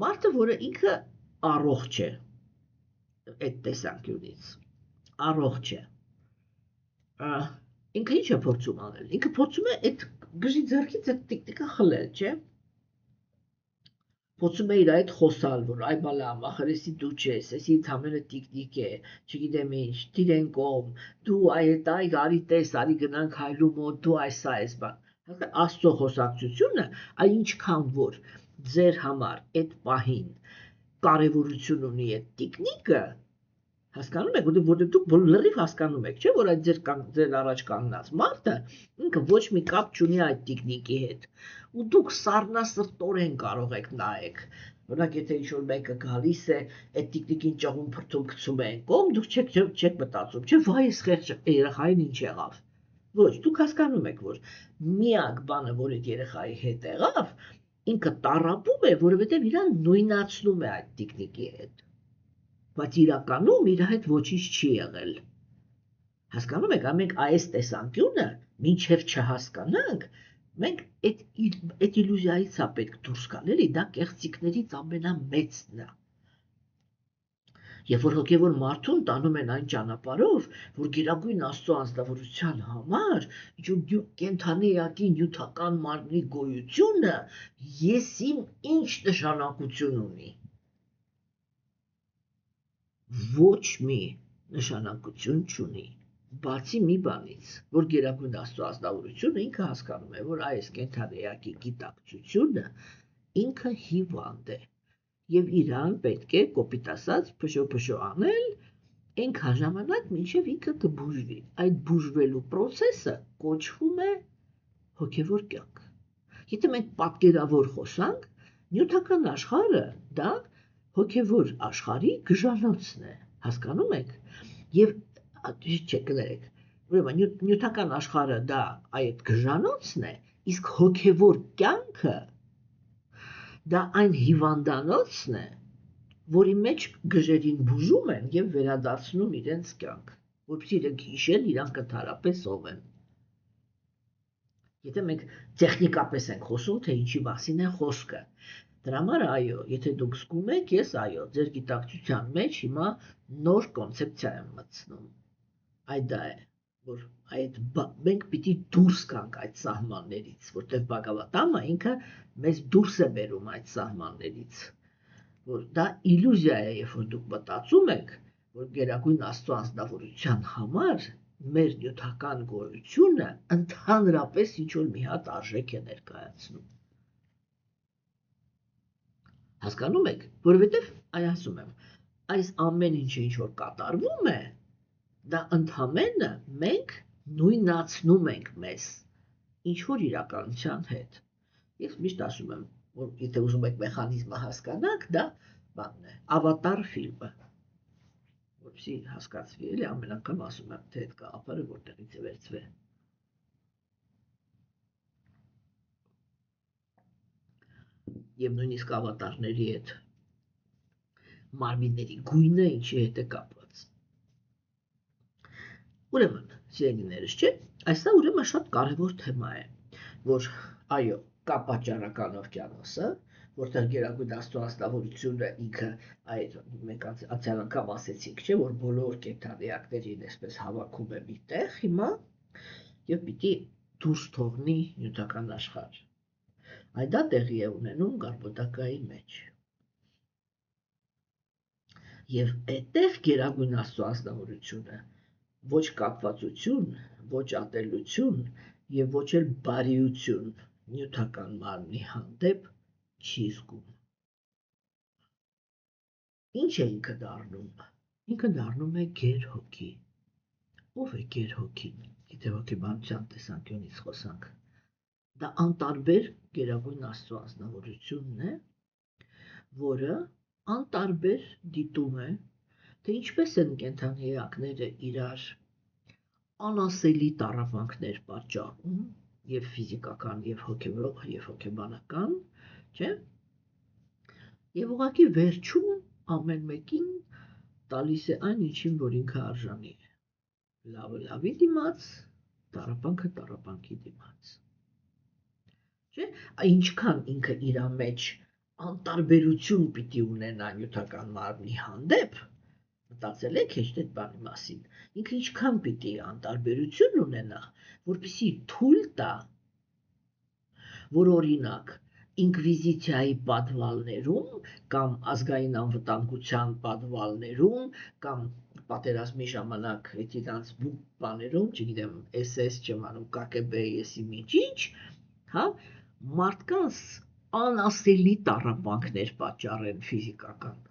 մարդը, որը ինքը առողջ է, այդ տեսանկյունից, առողջ է, ինքը ինչ է փորձում անել, ինքը փորձում է այդ գժի ձեռքից այդ տիկտիկը խլել, չէ։ Փորձում է իր այդ խոսալ, որ այ բալամ, ախր էսի դու չես, էսի ընդամենը տիկտիկ է, չգիտեմ ինչ, տիրեն կողմ, դու այ արի տես, արի գնանք հայրու մոտ, դու այսա ես բան։ Աստծո խոսակցությունը, այ ինչքան որ ձեր համար այդ պահին կարևորություն ունի այդ տիկնիկը, հասկանում եք, որտեղ դուք լրիվ հասկանում եք, չէ՞, որ այդ ձեր առաջ կանգնած մարդը ինքը ոչ մի կապ չունի այդ տիկնիկի հետ։ Ու դուք սառնասրտորեն կարող եք նայեք։ Օրինակ, եթե ինչ-որ մեկը գալիս է, այդ տիկնիկին ճողում փրթում գցում է կողմ, դուք չեք մտածում, չէ՞, վայ, այս խեղճ երեխային ինչ եղավ։ Ոչ, դուք հասկանում եք, որ միակ բանը, որ այդ երեխայի հետ եղավ, ինքը տառապում է, որովհետև իրան նույնացնում է այդ տիկնիկի հետ։ Բայց իրականում իր հետ ոչինչ չի եղել։ Հասկանում եք, մենք այս տեսանկյունը մինչև չհասկանանք, մենք այդ իլյուզիայից է պետք դուրս գալ, էլի, դա կեղծիքներից ամենամեծն է։ Երբ որ հոգևոր մարդուն տանում են այն ճանապարհով, որ գերագույն Աստծո անձնավորության համար, կենդանի էակի նյութական մարմնի գոյությունը եսիմ ինչ նշանակություն ունի։ Ոչ մի նշանակություն չունի, բացի մի բանից, որ գերագույն Աստծո ազնվորությունը ինքը հասկանում է, որ այս կենդանի էակի գիտակցությունը ինքը հիվանդ է եւ իրան պետք է կոպիտ ասած փշո անել այնքան ժամանակ, մինչև ինքը կբուժվի։ Այդ բուժվելու process-ը կոչվում է հոգևոր կյանք։ Եթե մենք պատկերավոր խոսանք, նյութական աշխարհը դա հոգևոր աշխարհի գժանոցն է, հասկանում եք։ Եվ չեք կներեք, ուրեմն նյութական աշխարհը դա այդ գժանոցն է, իսկ հոգևոր կյանքը դա այն հիվանդանոցն է, որի մեջ գժերին բուժում են եւ վերադարձնում իրենց կյանք, որպեսզի իրենք հիշեն իրանք ընդհանրապես ով են։ Եթե մենք տեխնիկապես ենք խոսում, թե ինչի մասին է խոսքը, դրա համար այո, եթե դուք զգում եք, ես այո, ձեր գիտակցության մեջ հիմա նոր կոնցեպցիա եմ մտցնում։ Այդ դա է, որ մենք պիտի դուրս գանք այդ սահմաններից, որտեղ Բhagavad-ը ինքը մեզ դուրս է բերում այդ սահմաններից, որ դա իլյուզիա է, երբ որ դուք մտածում եք, որ գերագույն Աստծո անձնավորության համար մեր նյութական գոյությունը ընդհանրապես ինչ-որ մի հատ արժեք է ներկայացնում։ Հասկանում եք, որովհետև ասում եմ, այս ամեն ինչը ինչ-որ կատարվում է, դա ընդհանրապես մենք նույնացնում ենք մեզ ինչ-որ իրականության հետ։ Ես միշտ ասում եմ, որ եթե ուզում եք մեխանիզմը հասկանաք, դա բանն է, Ավատար ֆիլմը, որպեսզի հասկացվի, էլի ամեն անգամ ասում եմ, թե այդ գաղափարը որտեղից է վերցվել։ Եվ նույնիսկ ավատարների հետ մարմինների գույնը ինչի հետ է կապված։ Ուրեմն, սիրելիներս, չէ, այսա ուրեմն շատ կարևոր թեմա է, որ այո, կա պատճառական օվկիանոսը, որտեղ գերագույն Աստծո անձնավորությունը ինքը այդ մենք անցյալ անգամ ասեցինք, չէ, որ բոլոր կենդանիակներին այսպես հավաքում է միտեղ հիմա եւ պիտի դուրս թողնի նյութական աշխարհ։ Այդ դա տեղի է ունենում Գարբոդակայի մեջ։ Եվ այդտեղ գերագույն Աստծո անձնավորությունը ոչ կապվածություն, ոչ ատելություն եւ ոչ էլ բարիություն նյութական մարմնի հանդեպ չի զգում։ Ինչ է ինքը դառնում։ Ինքը դառնում է գեր հոգի։ Ով է գեր հոգին, եթե հոգեբանության տեսանկյունից խոսանք։ Դա անտարբեր գերագույն Աստծո անձնավորությունն է, որը անտարբեր դիտում է, թե ինչպես են կենդանի էակները իրար անասելի տառապանքներ պատճառում, եւ ֆիզիկական, եւ հոգեվոր, եւ հոգեբանական, չէ՞։ Եվ ուղղակի վերջում ամեն մեկին տալիս է այն ինչին, որ ինքը արժանի է։ Լավը լավի դիմաց, տառապանքը տառապանքի դիմաց։ չէ, ինչքան ինքը իր մեջ անտարբերություն պիտի ունենա նյութական մարմնի հանդեպ, մտածել եք հեշտ այդ բանի մասին, ինքը ինչքան պիտի անտարբերություն ունենա, որպեսզի թույլ տա, որ օրինակ ինկվիզիցիայի պատվալներում կամ ազգային անվտանգության պատվալներում կամ պատերազմի ժամանակ իրանց բաներում, չգիտեմ, SS չեմ անում, KGB եսի միջիչ, հա, մարդկանց անասելի տառապանքներ պատճառեն ֆիզիկական։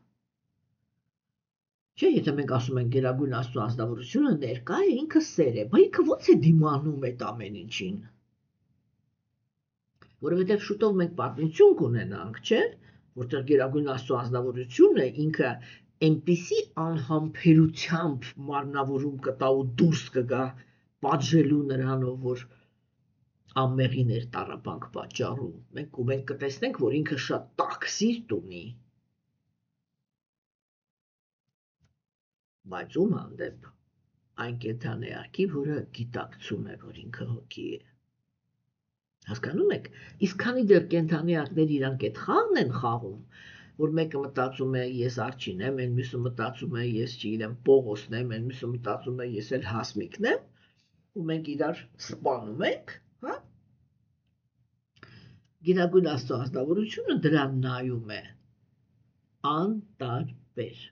Չէ, եթե մենք ասում ենք գերագույն Աստծո անձնավորությունը ներկա է, ինքը սեր է, բայց ինքը ո՞նց է դիմանում այդ ամեն ինչին։ Որովհետև շուտով մենք պատմություն կունենանք, չէ, որտեղ գերագույն Աստծո անձնավորությունը ինքը այնպիսի անհամբերությամբ մարմնավորում կտա ու դուրս կգա պատժելու նրանով, որ ամեղիներ տառապանք պատճառում։ Մենք կտեսնենք, որ ինքը շատ տաք սիրտ ունի։ Բայց ում հանդեպ այն կենդանեակի, որը գիտակցում է, որ ինքը հոգի է։ Հասկանում եք, իսկ քանի դեռ կենդանեակներ իրանք այդ խաղն են խաղում, որ մեկը մտածում է ես Արջին եմ, այն մյուսը մտածում է ես չգիտեմ Պողոսն եմ, այն մյուսը մտածում է ես էլ Հասմիկն եմ, ու մենք իրար սպանում ենք, հա։ Գերագույն Աստծո անձնավորությունը դրան նայում է անտարբեր։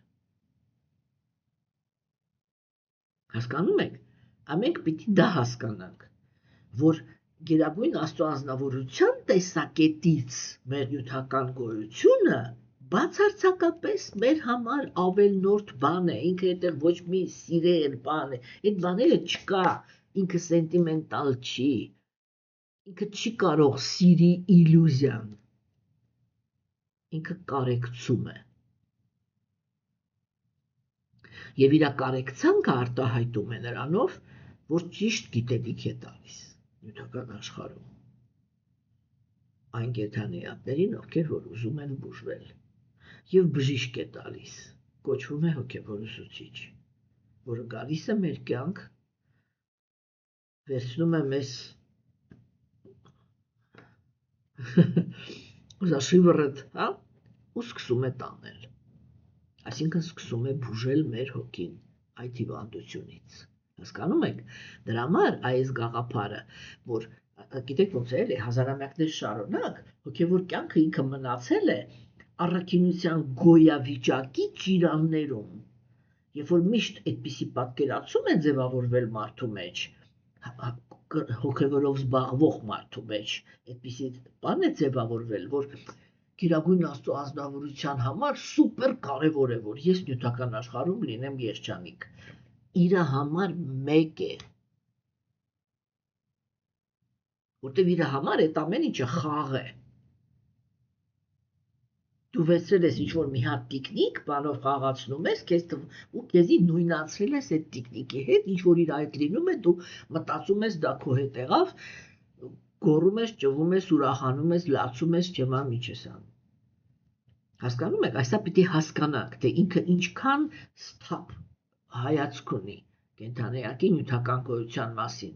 Հասկանում եք, մենք պիտի դա հասկանանք, որ գերագույն Աստծո անձնավորության տեսակետից մեր նյութական գոյությունը բացարձակապես մեր համար ավելնորդ բան է, ինքը այդտեղ ոչ մի սիրել բան է, այդ բաները չկա, ինքը սենտիմենտալ չի, ինքը չի կարող սիրի իլյուզիան, ինքը կարեկցում է։ Եվ իր կարեկցանքը արտահայտում է նրանով, որ ճիշտ գիտելիք է տալիս նյութական աշխարհում այն կենդանիներին, ովքեր որ ուզում են բուժվել, եւ բժիշկ է տալիս, կոչվում է հոգևոր ուսուցիչ, որը գալիս է մեր կյանք, վերցնում է մեզ ուզաշիվրդ, հա, ու սկսում է տանել, այսինքն սկսում է բուժել մեր հոգին այդ հիվանդությունից, հասկանում եք, դրա համար այս գաղափարը, որ գիտեք ոնց է, հազարամյակներ շարունակ հոգևոր կյանքը ինքը մնացել է առաքինության գոյավիճակի ճիրաններում, երբ որ միշտ այդպիսի պատկերացում է ձևավորվել մարդու մեջ, հոգևորով զբաղվող մարդու մեջ, այդպիսի բան է ձևավորվել, որ գերագույն Աստծո անձնավորության համար սուպեր կարևոր է, որ ես նյութական աշխարհում լինեմ երջանիկ, իր համար մեկ է, որտեվ իր համար այդ ամեն ինչը խաղ է, դու վերցրել ես ինչ-որ մի հատ տիկնիկ, բանով խաղացնում ես, ու քեզի նույնացրել ես այդ տիկնիկի հետ, ինչ-որ իր այդ լինում է, դու մտածում ես դա քո հետ եղավ, գոռում ես, ճվում ես, ուրախանում ես, լացում ես, չեմա մի չես անում։ Հասկանում եք, այսա պիտի հասկանանք, թե ինքը ինչքան սթափ հայացք ունի կենդանեակի նյութական գոյության մասին,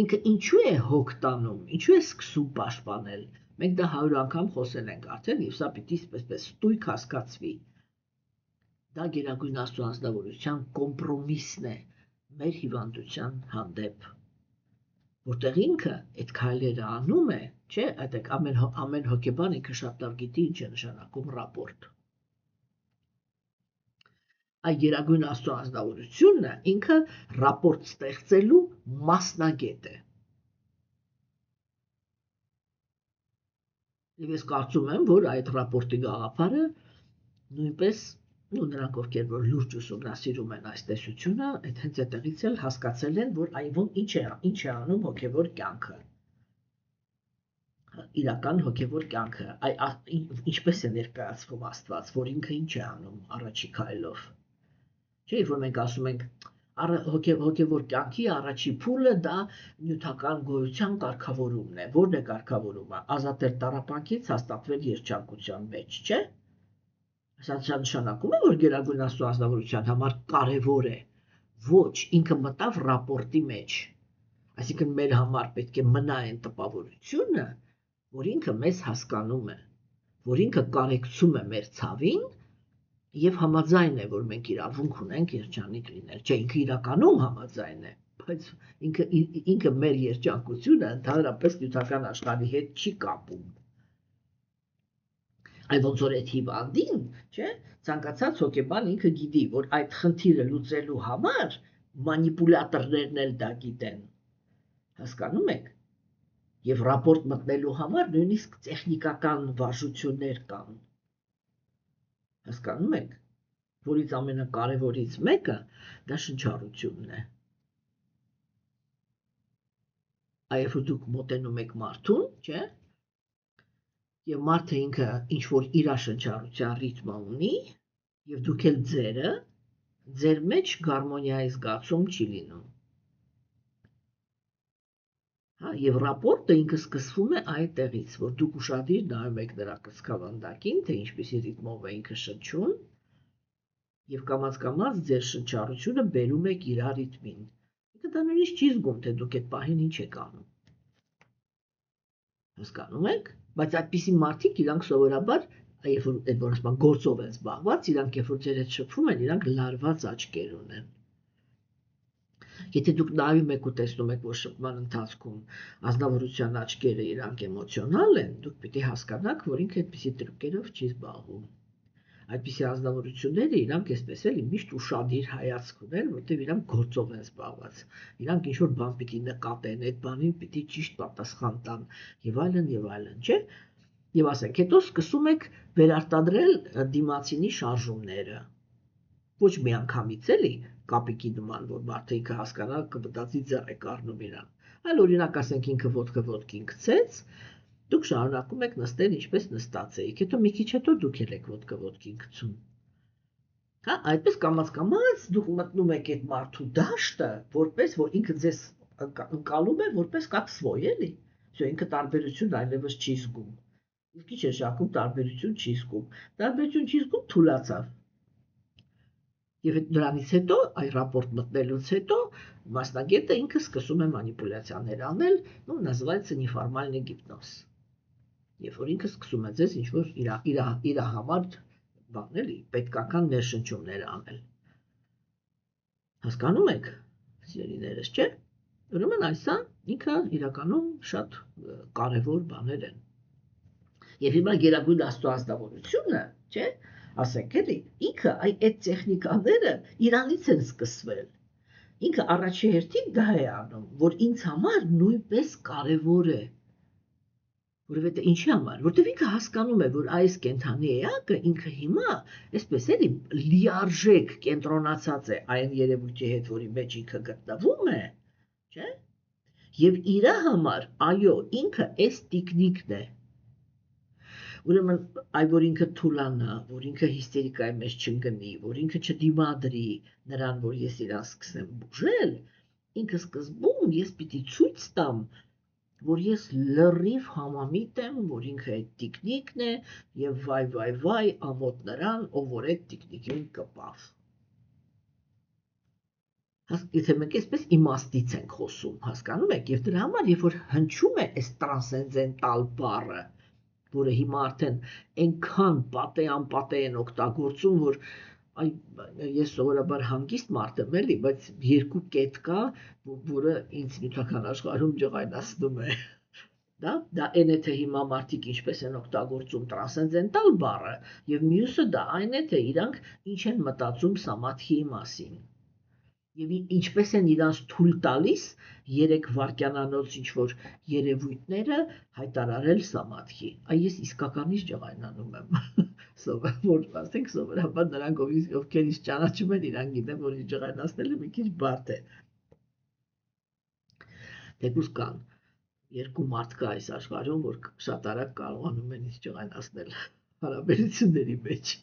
ինքը ինչու է հոգ տանում, ինչու է սկսում պաշտպանել, մենք դա 100 անգամ խոսել ենք արդեն, եւ սա պիտի այսպես ստույգ հասկացվի։ Դա գերագույն Աստծո անձնավորության կոմպրոմիսն է մեր հիվանդության հանդեպ, որտեղ ինքը այդ քայլերը անում է, չէ, այդեք ամեն հոգեբան ինքը շատ լավ գիտի ինչ է նշանակում ռապորտ։ Այդ գերագույն Աստծո անձնավորությունը ինքը ռապորտ ստեղծելու մասնագետ է։ Եվ ես կարծում եմ, որ այդ ռապորտի գաղափարը նույնպես նրանք, ովքեր որ լուրջ ուսումնասիրում են այս տեսությունը, այդ հենց այդտեղից էլ հասկացել են, որ այվում ինչ է անում հոգևոր կյանքը։ Իրական հոգևոր կյանքը, ինչպես է ներկայացվում Աստված, որ ինքը ինչ է անում առաջի քայլով։ Չէ, որ մենք ասում ենք հոգևոր կյանքի առաջի փուլը դա նյութական գոյության կարգավորումն է, որն է կարգավորումը, ազատել տառապանքից, հաստատվել երջանկության մեջ, չէ։ Սա նշանակում է, որ գերագույն Աստծո անձնավորության համար կարևոր է, ոչ, ինքը մտավ ռապորտի մեջ, այսինքն մեր համար պետք է մնա այն տպավորությունը, որ ինքը մեզ հասկանում է, որ ինքը կարեկցում է մեր ցավին եւ համաձայն է, որ մենք իրավունք ունենք երջանիկ լինել։ Չէ, ինքը իրականում համաձայն է, բայց ինքը մեր երջանկությունը ընդհանրապես նյութական աշխարհի հետ չի կապում։ Այլ ոնց որ այդ հիվանդին, չէ, ցանկացած հոգեբան ինքը գիտի, որ այդ խնդիրը լուծելու համար մանիպուլատորներն էլ դա գիտեն։ Հասկանում եք։ Եվ ռապորտ մտնելու համար նույնիսկ տեխնիկական վարժություններ կան։ Հասկանում եք, որից ամենակարևորից մեկը դա շնչառությունն է։ Այո, դուք մոտենում եք մարդուն, չէ՞։ Եվ մարդը ինքը ինչ որ իր շնչառության ռիթմը ունի, եւ դուք էլ ձեր մեջ գարմոնիայի զգացում չի լինում։ Հա, եւ ռապորտը ինքը սկսվում է այդտեղից, որ դուք ուշադիր նայում եք նրա կրծքավանդակին, թե ինչպիսի ռիթմով է ինքը շնչում, եւ կամաց ձեր շնչառությունը բերում եք իր ռիթմին։ Ինքը դա նույնիսկ չի զգում, թե դուք այդ պահին ինչ եք անում։ Հասկանում եք, բայց այդպիսի մարդիկ իրանք սովորաբար, երբ որ այդ որ ասում գործով են զբաղված, իրանք երբ որ ձեր հետ շփվում են, իրանք լարված աչքեր ունեն։ Եթե դուք նայում եք ու տեսնում եք, որ շփման ընթացքում ազնվորության աչքերը իրանք էմոցիոնալ են, դուք պիտի հասկանաք, որ ինքը այդպիսի տրուկերով չի զբաղվում։ Այդպիսի ազնվորությունները իրանք այսպես էլի միշտ ուշադիր հայացք ունեն, որտեղ իրանք գործով են զբաղված։ Իրանք ինչ որ բան պիտի նկատեն, այդ բանին պիտի ճիշտ պատասխան տան եւ այլն, չէ՞։ Եվ ասենք, հետո սկսում եք վերարտադրել դիմացինի շարժումները։ Ոչ միանգամից էլի, կապիկի նման, որ մարդը ինքը հասկանա, կմտածի ձեռ է կառնում իրան։ Այլ օրինակ ասենք ինքը ոտքին գցեց, դուք շարունակում եք նստել ինչպես նստած էիք, հետո մի քիչ հետո դուք եք ոտքին գցում։ Հա, այդպես կամաց դուք մտնում եք այդ մարդու դաշտը, որպես որ ինքը ձեզ ընկալում է որպես как свой, էլի։ Всё, ինքը տարբերություն այլևս չի զգում։ Իսկ քիչ է շակում տարբերություն չի զգում։ Տարբերություն չի զգում, թուլացավ։ Եվ դրանից հետո, այ ռապորտ մտնելուց հետո, մասնագետը ինքը սկսում է մանիպուլյացիաներ անել, ну, называется неформальный гипноз։ Երբ որ ինքը սկսում է ձեզ ինչ որ իր համար բան էլի, պետքական ներշնչումներ անել։ Հասկանում եք, սիրելիներս, չէ՞։ Ուրեմն այսա ինքը իրականում շատ կարևոր բաներ են։ Եվ հիմա գերագույն աստվածավորությունը, չէ՞, ասենք էլի, ինքը այդ տեխնիկաները իրանից են սկսվել։ Ինքը առաջի հերթին դա է անում, որ ինձ համար նույնպես կարևոր է։ Որովհետեւ ինչի համար, որտեւ ինքը հասկանում է, որ այս կենթանի էակը ինքը հիմա, այսպես էլի, լիարժեք կենտրոնացած է այն երևույթի հետ, որի մեջ ինքը գտնվում է, չէ՞։ Եվ իր համար, այո, ինքը այս տիկնիկն է։ Ուրեմն, այ որ ինքը թուլանա, որ ինքը հիստերիկայի մեջ չընկնի, որ ինքը չդիմադրի նրան, որ ես իրան սկսեմ բուժել, ինքը սկզբում ես պիտի ցույց տամ, որ ես լրիվ համամիտ եմ, որ ինքը այդ տիկնիկն է եւ վայ, ամոթ նրան, ով որ այդ տիկնիկին կպավ։ Եթե մենք այսպես իմաստից ենք խոսում, հասկանում եք, եւ դրա համար, երբ որ հնչում է այս տրանսցենդենտալ բառը, որը հիմա արդեն այնքան պատե են օգտագործում, որ ես սովորաբար հանգիստ մարդ եմ էլի, բայց երկու կետ կա, որը ինձ նյութական աշխարհում ջղայնացնում է։ Դա այն է, թե հիմա մարդիկ ինչպես են օգտագործում տրանսցենդենտալ բառը, եւ մյուսը դա այն է, թե իրանք ինչ են մտածում սամադհիի մասին։ Եվ ինչպես են իրանց թույլ տալիս 3 վայրկյանանոց ինչ-որ երևույթները հայտարարել սամադհի։ Այ ես իսկականից ջղայնանում եմ, որ ասենք սովորաբար նրանք ովքեր ինձ ճանաչում են, իրանք գիտեն, որ ինձ ջղայնացնելը մի քիչ բարդ է։ Թեկուզ կան 2 մարդ կա այս աշխարհում, որ շատ արագ կարողանում են ինձ ջղայնացնել հարաբերությունների մեջ։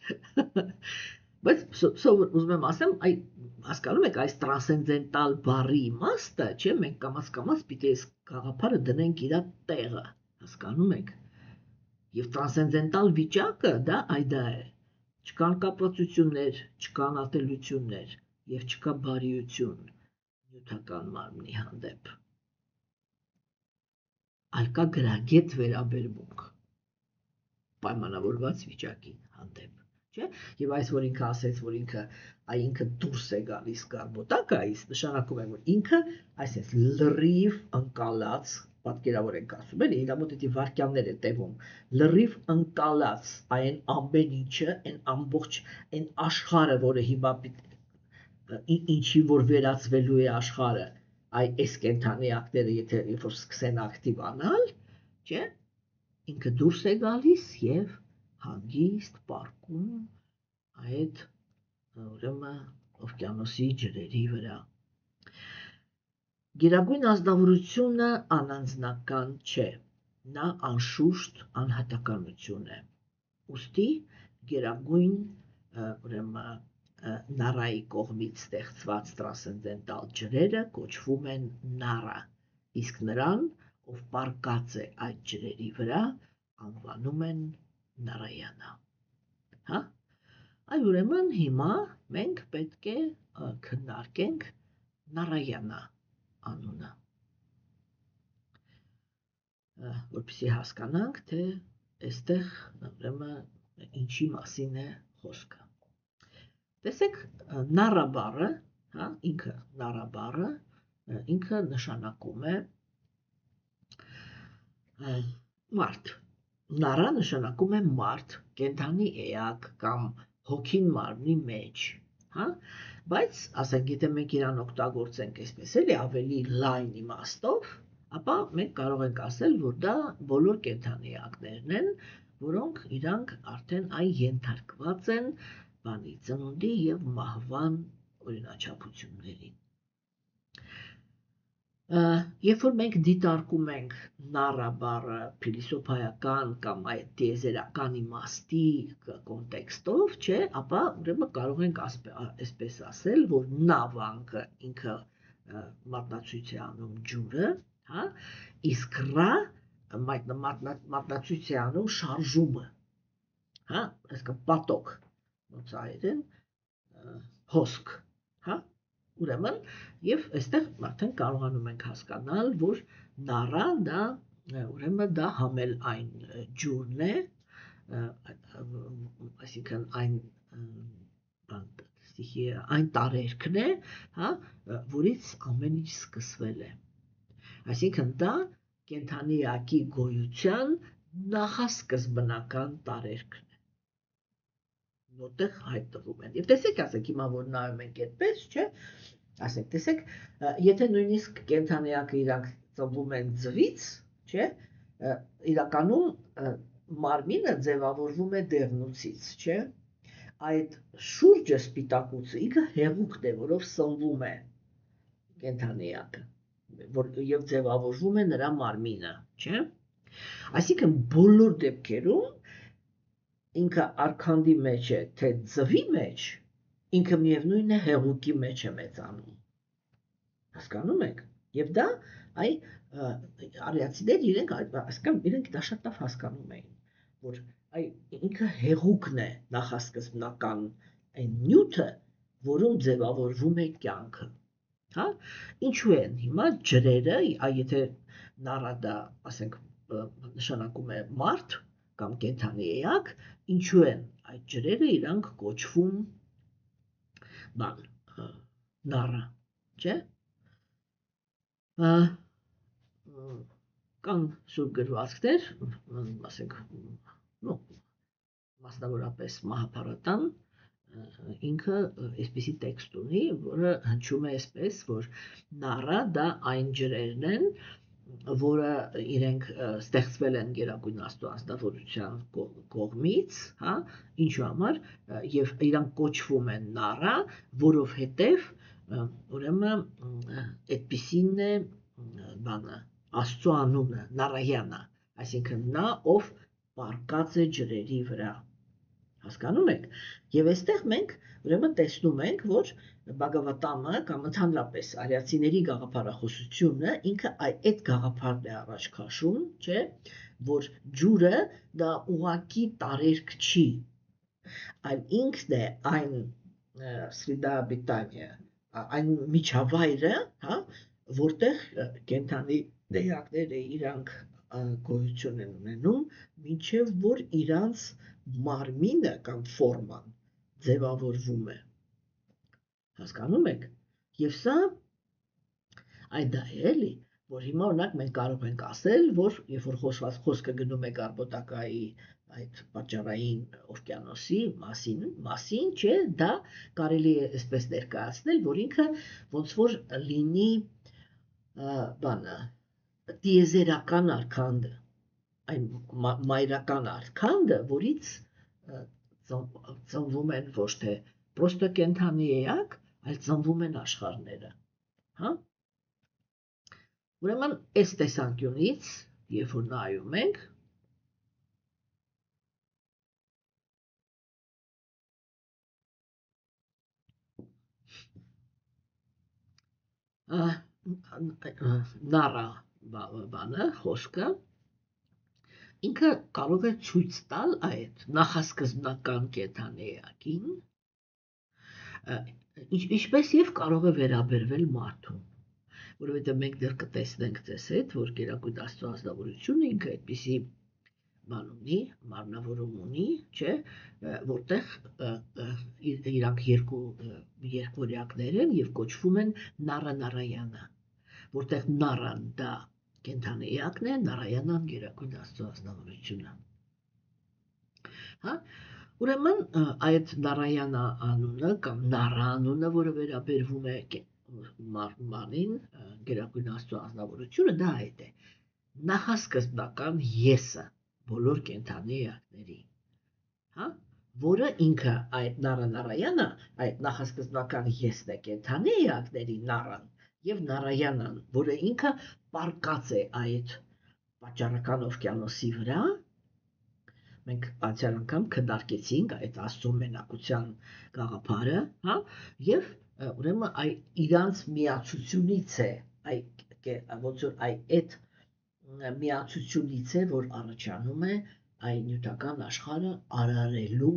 Բայց ուզում եմ ասեմ, հասկանում եք, այս տրանսցենդենտալ բառի իմաստը, չէ՞, մենք կամաց պիտի այս գաղափարը դնենք իր տեղը, հասկանում եք։ Եվ տրանսցենդենտալ վիճակը դա է։ Չկան կապվածություններ, չկան ատելություններ եւ չկա բարիություն նյութական մարմնի հանդեպ։ այլ կա գրագետ վերաբերմունք պայմանավորված վիճակի հանդեպ, չէ՞։ Եվ այս որ ինքը ասեց, որ ինքը դուրս է գալիս կարբոտակայից, նշանակում է, որ ինքը այսպես լրիվ ընկալած, պատկերավոր ենք ասում, էլի, իր մոտ էդի վարքյաններ է տևում, լրիվ ընկալած այն ամեն ինչը, այն ամբողջ այն աշխարհը, որը հիմա ինչի որ վերածվելու է աշխարհը, այս կենդանիակները, եթե երբ որ սկսեն ակտիվանալ, չէ՞, ինքը դուրս է գալիս եւ հանգիստ պարկում այդ ուրեմն օվկիանոսի ջրերի վրա։ Գերագույն ազնվորությունը անանձնական չէ, նա անշուշտ անհատականություն է։ Ուստի գերագույն ուրեմն նարայի կողմից ստեղծված տրանսցենդենտալ ջրերը կոչվում են նարա, իսկ նրան, ով պարկած է այդ ջրերի վրա, անվանում են նարայանա։ Հա? Այ ուրեմն հիմա մենք պետք է քննարկենք նարայանա անունը, որպեսզի հասկանանք, թե այստեղ ուրեմն ինչի մասին է խոսքը։ Տեսեք, նարա բառը, հա, ինքը նարա բառը, ինքը նշանակում է մարդ։ Նարա նշանակում է մարդ, կենդանի էակ կամ հոգին մարմնի մեջ, հա, բայց ասենք, եթե մենք իրան օգտագործենք այսպես էլի ավելի լայն իմաստով, ապա մենք կարող ենք ասել, որ դա բոլոր կենդանի էակներն են, որոնք իրանք արդեն այն ենթարկված են բանի ծնունդի եւ մահվան օրինաչափություններին։ Երբ որ մենք դիտարկում ենք նարա բառը փիլիսոփայական կամ այդ տիեզերական իմաստի կոնտեքստով, չէ, ապա ուրեմն կարող ենք այսպես ասել, որ նավանքը ինքը մատնացույց է անում ջուրը, հա, իսկ ռա մատնացույց է անում շարժումը, հա, այսինքն պատոկ, ոնց այրեն հոսք, հա։ Ուրեմն, եւ այստեղ արդեն կարողանում ենք հասկանալ, որ նարա դա ուրեմն դա համել այն ջուրն է, այսինքն այն տարերքն է, հա, որից ամեն ինչ սկսվել է։ Այսինքն դա կենդանի էակի գոյության նախասկզբնական տարերքն է, որտեղ հայտնվում են։ Եվ տեսեք, ասենք հիմա որ նայում ենք այդպես, չէ՞, ասենք, տեսեք, եթե նույնիսկ կենդանիակը իրանք ծնվում են ձվից, չէ, իրականում մարմինը ձևավորվում է դեղնուցից, չէ, այդ շուրջը սպիտակուցը ինքը հեղուկն է, որով սնվում է կենդանիակը, եւ ձևավորվում է նրա մարմինը, չէ, այսինքն բոլոր դեպքերում ինքը արքանդի մեջ է, թե ձվի մեջ, ինքը միևնույն է հեղուկի մեջ է մեծանում, հասկանում եք, և դա արիացիներ իրենք դա շատ լավ հասկանում էին, որ ինքը հեղուկն է նախասկզբնական այն նյութը, որում ձևավորվում է կյանքը, հա, ինչու են հիմա ջրերը, եթե նարադա, ասենք, նշանակում է մարդ կամ կենդանի էակ, ինչու են այդ ջրերը իրանք կոչվում նարա, չէ, կան սուրբ գրվածքներ, ասենք, մասնավորապես Մահաբհարատան, ինքը այսպիսի տեքստ ունի, որը հնչում է այսպես, որ նարա դա այն ջրերն են, որը իրենք ստեղծվել են Գերագույն Աստծո ազնվորության կողմից, հա, ինչու համար, եւ իրանք կոչվում են նարա, որովհետեւ ուրեմն այդպիսին է բանը Աստծո անունը նարայանա, այսինքն նա ով պարկած է ջրերի վրա, հասկանում եք, եւ այստեղ մենք ուրեմն տեսնում ենք, որ Բhagavatam-ը կամ ընդհանրապես արիացիների գաղափարախոսությունը ինքը այդ գաղափարն է առաջ քաշում, չէ, որ ջուրը դա ուղղակի տարերք չի, այլ ինքն է այն սրիդա բիտանիա, այն միջավայրը, հա, որտեղ կենդանի էակները իրանք գոյություն են ունենում, մինչև որ իրանց մարմինը կամ ֆորման ձևավորվում է։ Հասկանում եք։ Եվ սա այդ դա է էլի, որ հիմա օրինակ մենք կարող ենք ասել, որ երբ որ խոսքը գնում է կարբոտակայի այդ պատճառային օվկիանոսի մասին, չէ, դա կարելի է այսպես ներկայացնել, որ ինքը ոնց որ լինի բանը տիեզերական արքանդը, այն մայրական արքանդը, որից ծնվում են ոչ թե պրոստը կենդանի էակ, այլ ծնվում են աշխարհները, հա։ Ուրեմն այս տեսանկյունից, երբ որ նայում ենք, նառա բանը, խոսքը, ինքը կարող է ցույց տալ այդ նախասկզբնական կենդանի էակին, ինչպես եւ կարող է վերաբերվել մարդուն, որովհետեւ մենք դեռ կտեսնենք ձեզ հետ, որ Գերագույն Աստծո ազնվորությունը ինքը այդպիսի բան ունի, մարմնավորում ունի, չէ, որտեղ իրանք երկվորյակներ են եւ կոչվում են Նառա-Նարայանա, որտեղ Նառան դա կենդանի էակն է, Նարայանան Գերագույն Աստծո ազնվորությունը։ Հա։ Ուրեմն այդ Նարայանա անունը կամ Նառա անունը, որը վերաբերվում է մարմնին, Գերագույն Աստծո ազնվորությունը, դա այդ է նախասկզբնական եսը բոլոր կենդանի էակների, հա, որը ինքը այդ Նառա-Նարայանա, այդ նախասկզբնական եսն է կենդանի էակների Նառան եւ Նարայանան, որը ինքը պարկած է այդ պատճառական օվկիանոսի վրա։ Մենք անցյալ անգամ քննարկեցինք այդ Աստծո մենակության գաղափարը, հա, եւ ուրեմն իրանց միացությունից է, ոնց որ այդ միացությունից է, որ առաջանում է այն նյութական աշխարհը արարելու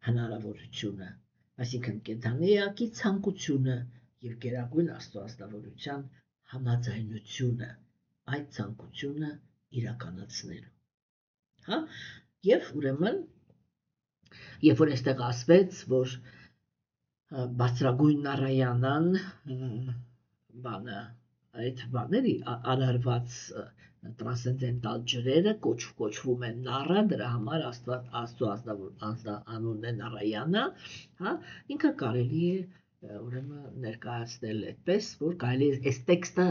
հնարավորությունը, այսինքն կենդանի էակի ցանկությունը եւ Գերագույն Աստծո ազնվորության համաձայնությունը այդ ցանկությունը իրականացնելու, հա, եւ ուրեմն երբ որ այստեղ ասվեց, որ բարձրագույն Նարայանան բանը այդ բաների արարված տրանսցենդենտալ ջրերը կոչվում են Նառա, դրա համար Աստծո անունն է Նարայանա, հա, ինքը կարելի է ուրեմն ներկայացնել այդպես, որ կարելի է այս տեքստը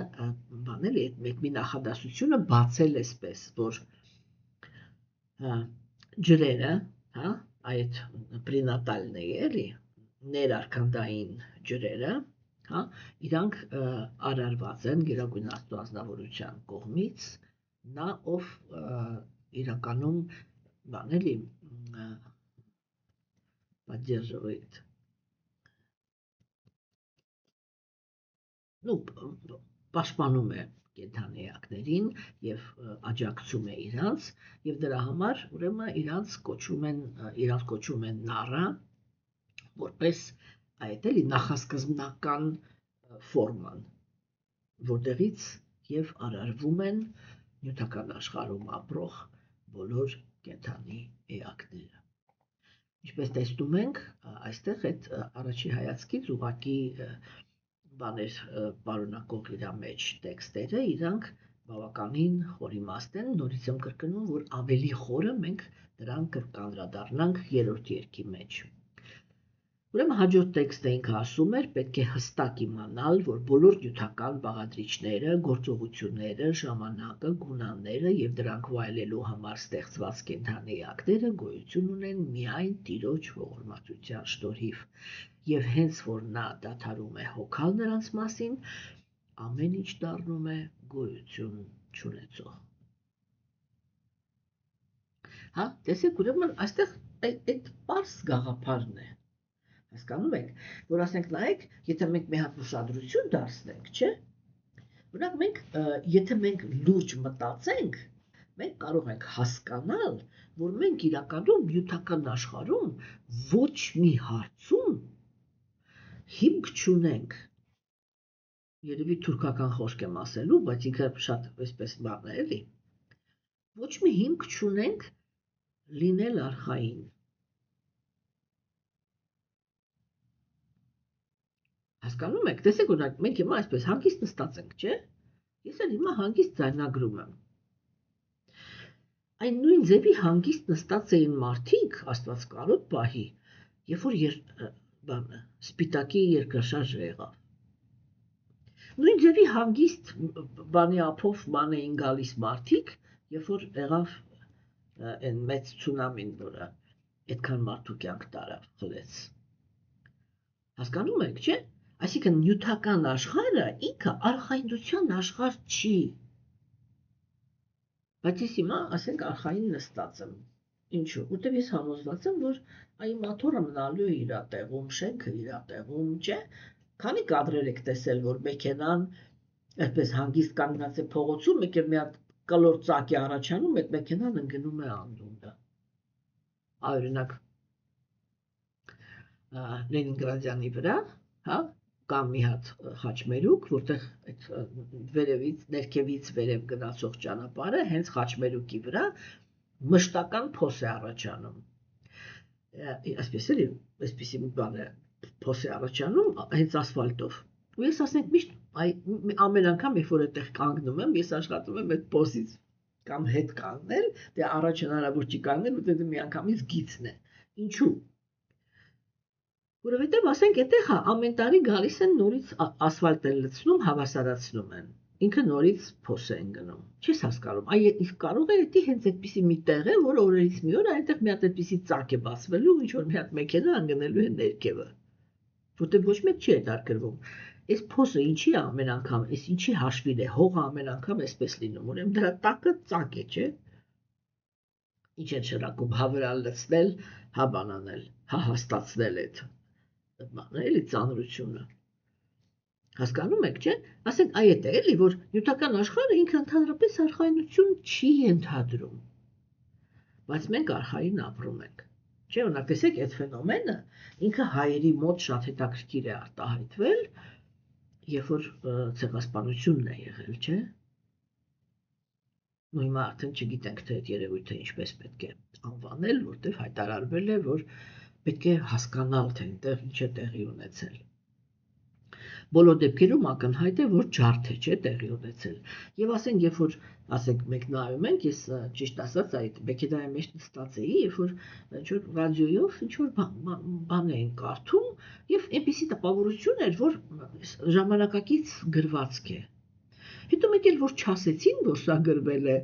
բանել է այդ մի նախադասությունը բացել այսպես, որ ջրերը, հա, այդ պրինատալն է, էլի, ներարքանդային ջրերը, հա, իրանք արարված են Գերագույն Աստծո ազնվորության կողմից, նա ով իրականում բանել է поддерживает, պաշտպանում է կենդանի էակներին եւ աջակցում է իրանց եւ դրա համար ուրեմն իրանց կոչում են Նառա, որպես այդ էլի նախասկզբնական ֆորման, որտեղից եւ արարվում են նյութական աշխարհում ապրող բոլոր կենդանի էակները։ Ինչպես տեսնում ենք, այստեղ այդ առաջի հայացքից ուղղակի բաներ պարունակող իր մեջ տեքստերը, իրանք բավականին խորիմաստ են, նորից եմ կրկնում, որ ավելի խորը մենք դրանք կանդրադառնանք երրորդ երգի մեջ։ Ուրեմն հաջորդ տեքստը ինքը ասում էր, պետք է հստակ իմանալ, որ բոլոր նյութական բաղադրիչները, գործողությունները, ժամանակը, գունանները եւ դրանք վայելելու համար ստեղծված կենդանի էակները գոյություն ունեն միայն Տիրոջ ողորմածության շնորհիվ, եւ հենց որ նա դադարում է հոգալ նրանց մասին, ամեն ինչ դառնում է գոյություն չունեցող։ Հա, տեսեք, ուրեմն այստեղ այդ պարզ գաղափարն է։ Հասկանում եք, որ ասենք նայեք, եթե մենք մի հատ ուշադրություն դարձնենք, չէ՞։ Օրինակ մենք, եթե մենք լուրջ մտածենք, մենք կարող ենք հասկանալ, որ մենք իրականում նյութական աշխարհում ոչ մի հարցում հիմք չունենք։ Երևի թուրքական խոսք եմ ասելու, բայց ինքը շատ այսպես բան է, էլի։ ոչ մի հիմք չունենք լինել արխային։ Հասկանում եք, տեսեք օրինակ, մենք հիմա այսպես հանգիստ նստած ենք, չէ՞։ Ես էլ հիմա հանգիստ ձայնագրում եմ։ Այն նույն ձևի հանգիստ նստած էին մարդիկ Աստված կարոտ պահի, երբ որ սպիտակի երկրաշարժը եղավ։ Նույն ձևի հանգիստ բանի ափով ման էին գալիս մարդիկ, երբ որ եղավ այն մեծ ցունամին, որը այդքան մարդու կյանք տարավ, խլեց։ Հասկանում եք, չէ՞։ Այսինքն նյութական աշխարհը ինքը արխայնության աշխարհ չի։ Բայց ես հիմա, ասենք, արխային նստած եմ։ Ինչու՞։ Որտեւ ես համոզված եմ, որ այ մաթոռը մնալու է իր տեղում, շենքը իր տեղում, չէ՞։ Քանի կադրեր եք տեսել, որ մեքենան այսպես հանգիստ կանգնած է փողոցում, մեկ էլ մի հատ կլոր ծակ է առաջանում, այդ մեքենան ընկնում է անդունդը։ Օրինակ Լենինգրադյանի վրա, հա, կամ մի հատ խաչմերուկ, որտեղ այդ վերևից, ներքևից վերև գնացող ճանապարհը հենց խաչմերուկի վրա մշտական փոս է առաջանում։ Այսպես էլի, այսպեսի մի բան է, փոս է առաջանում հենց ասֆալտով։ Ու ես ասենք միշտ ամեն անգամ, երբ որ այդտեղ կանգնում եմ, ես աշխատում եմ այդ փոսից կամ հետ կանգնել, դե առաջ հնարավոր չի կանգնել, որտեղ մի անգամից գիծն է։ Ինչու՞։ Որովհետև ասենք այդտեղ ամեն տարի գալիս են նորից ասֆալտ են լցնում, հավասարացնում են։ Ինքը նորից փոս է ընկնում։ Չես հասկանում։ Այ իսկ կարող է դա հենց այդպիսի մի տեղ է, որ օրերից մի օր այնտեղ մի հատ այդպիսի ծակ է բացվելու, ինչ որ մի հատ մեքենա ընկնելու է ներքևը։ Որտեղ ոչ մեկ չի հետաքրվում։ Այս փոսը ինչի է ամեն անգամ, այս ինչի հաշվին է, հողը ամեն անգամ էսպես լինում, ուրեմն դրա տակը ծակ է, չէ՞։ Ինչ է շարակում, հա վրա լցնել, հա բանանել, հա հաստացնել այդ բանը, էլի ծանրությունը։ Հասկանում եք, չէ՞։ Ասենք այ դա էլի, որ նյութական աշխարհը ինքը ընդհանրապես արխայնություն չի ենթադրում։ Բայց մենք արխային ապրում ենք։ Չէ՞, օրինակ տեսեք այդ ֆենոմենը ինքը հայերի մոտ շատ հետաքրքիր է արտահայտվել, երբ որ ցեղասպանությունն է եղել, չէ՞։ Ու հիմա արդեն չգիտենք, թե այդ երևույթը ինչպես պետք է անվանել, որտեղ հայտարարվել է, որ պետք է հասկանալ, թե այնտեղ ինչ է տեղի ունեցել։ Բոլոր դեպքերում ակնհայտ է, որ ջարդ է, չէ, տեղի ունեցել։ Եվ ասենք, երբ որ ասենք մենք նայում ենք, ես ճիշտ ասած այդ մեքենայի մեջ նստած էի, երբ որ ինչ որ ռադիոյով ինչ որ բան էին կարդում, եւ այնպեսի տպավորություն էր, որ ժամանակակից գրվածք է։ Հետո մեկ էլ որ չասեցին, որ սա գրվել է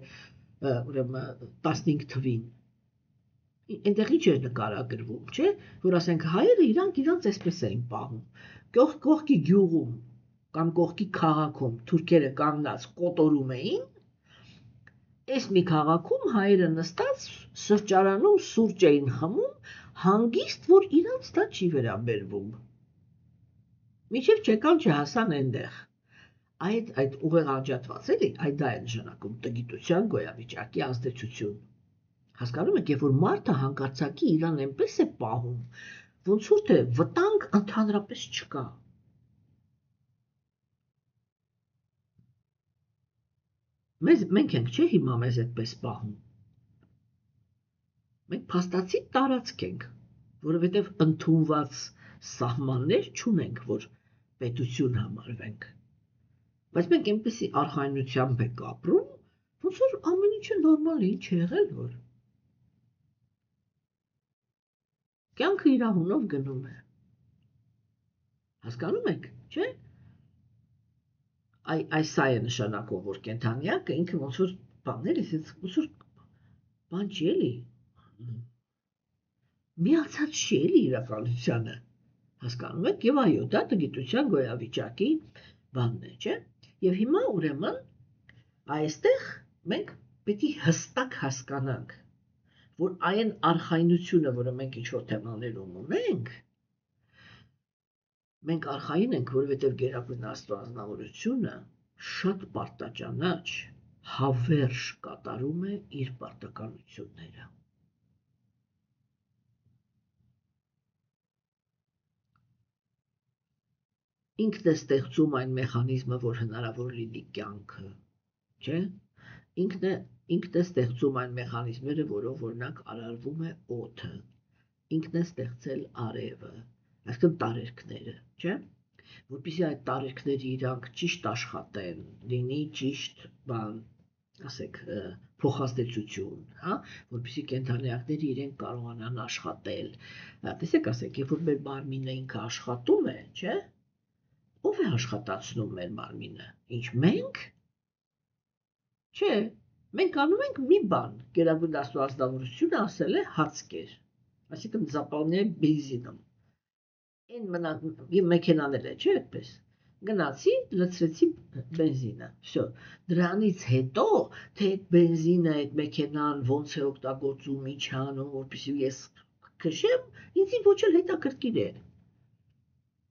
ուրեմն 15 թվին։ Այնտեղ ինչ էր նկարագրվում, չէ, որ ասենք հայերը իրանք այսպես էին պահում։ Կողքի գյուղում կամ կողքի քաղաքում թուրքերը կանգնած կոտորում էին, այս մի քաղաքում հայերը նստած սրճարանում սուրճ էին խմում, հանգիստ, որ իրանց դա չի վերաբերվում։ Մինչև չեկան չհասան այնտեղ։ Այդ ուղեղ անջատված էլի, այդ դա է նշանակում տգիտության գոյավիճակի ազդեցություն։ Հասկանում եք, երբ որ մարդը հանկարծակի իրան այնպես է պահում, ոնց որ թե վտանգ ընդհանրապես չկա։ Մենք ենք, չէ, հիմա մեզ այդպես պահում։ Մենք փաստացի տարածք ենք, որովհետև ընդունված սահմաններ չունենք, որ պետություն համարվենք։ Բայց մենք այնպեսի արխայնությամբ ենք ապրում, ոնց որ ամեն ինչը նորմալ է, ինչ է եղել որ։ Կյանքը իր հունով գնում է։ Հասկանում եք, չէ՞։ Այս սա է նշանակում, որ կենթանյակը ինքը ոնց որ բաներ է, ոնց որ բան չի էլի։ Միացած չի էլի իրականությանը։ Հասկանում եք, եւ այո, դա տգիտության գոյավիճակի բանն է, չէ՞։ Եվ հիմա ուրեմն այստեղ մենք պետք է հստակ հասկանանք, որ այն արխայնությունը, որը մենք ինչ-որ թեմաներում ունենք, մենք արխային ենք, որովհետև Գերագույն Աստծո անձնավորությունը շատ պարտաճանաչ, հավերժ կատարում է իր պարտականությունները։ Ինքն է ստեղծում այն մեխանիզմը, որ հնարավոր լինի կյանքը, չէ՞։ ինքն է ստեղծում այն մեխանիզմները, որով օրինակ արարվում է օդը, ինքն է ստեղծել արևը, այսինքն տարերքները, չէ՞, որպեսզի այդ տարերքները իրանք ճիշտ աշխատեն, լինի ճիշտ բան, ասեք, փոխազդեցություն, հա, որպեսզի կենդանիակները իրենք կարողանան աշխատել։ Տեսեք, ասեք, երբ որ մեր մարմինը ինքը աշխատում է, չէ՞, ով է աշխատացնում մեր մարմինը։ Ինչ մենք։ Չէ, մենք անում ենք մի բան, Գերագույն Աստվածությունը ասել է հացկեր, այսինքն զապալնի բենզինում, այն մնաք մեքենաներ է, չէ, այդպես, գնացի, լցրեցի բենզինը, վсё, դրանից հետո, թե այդ բենզինը, այդ մեքենան ոնց է օգտագործում, ինչ անում, որպեսզի ես քշեմ, ինձ ոչ էլ հետաքրքիր է,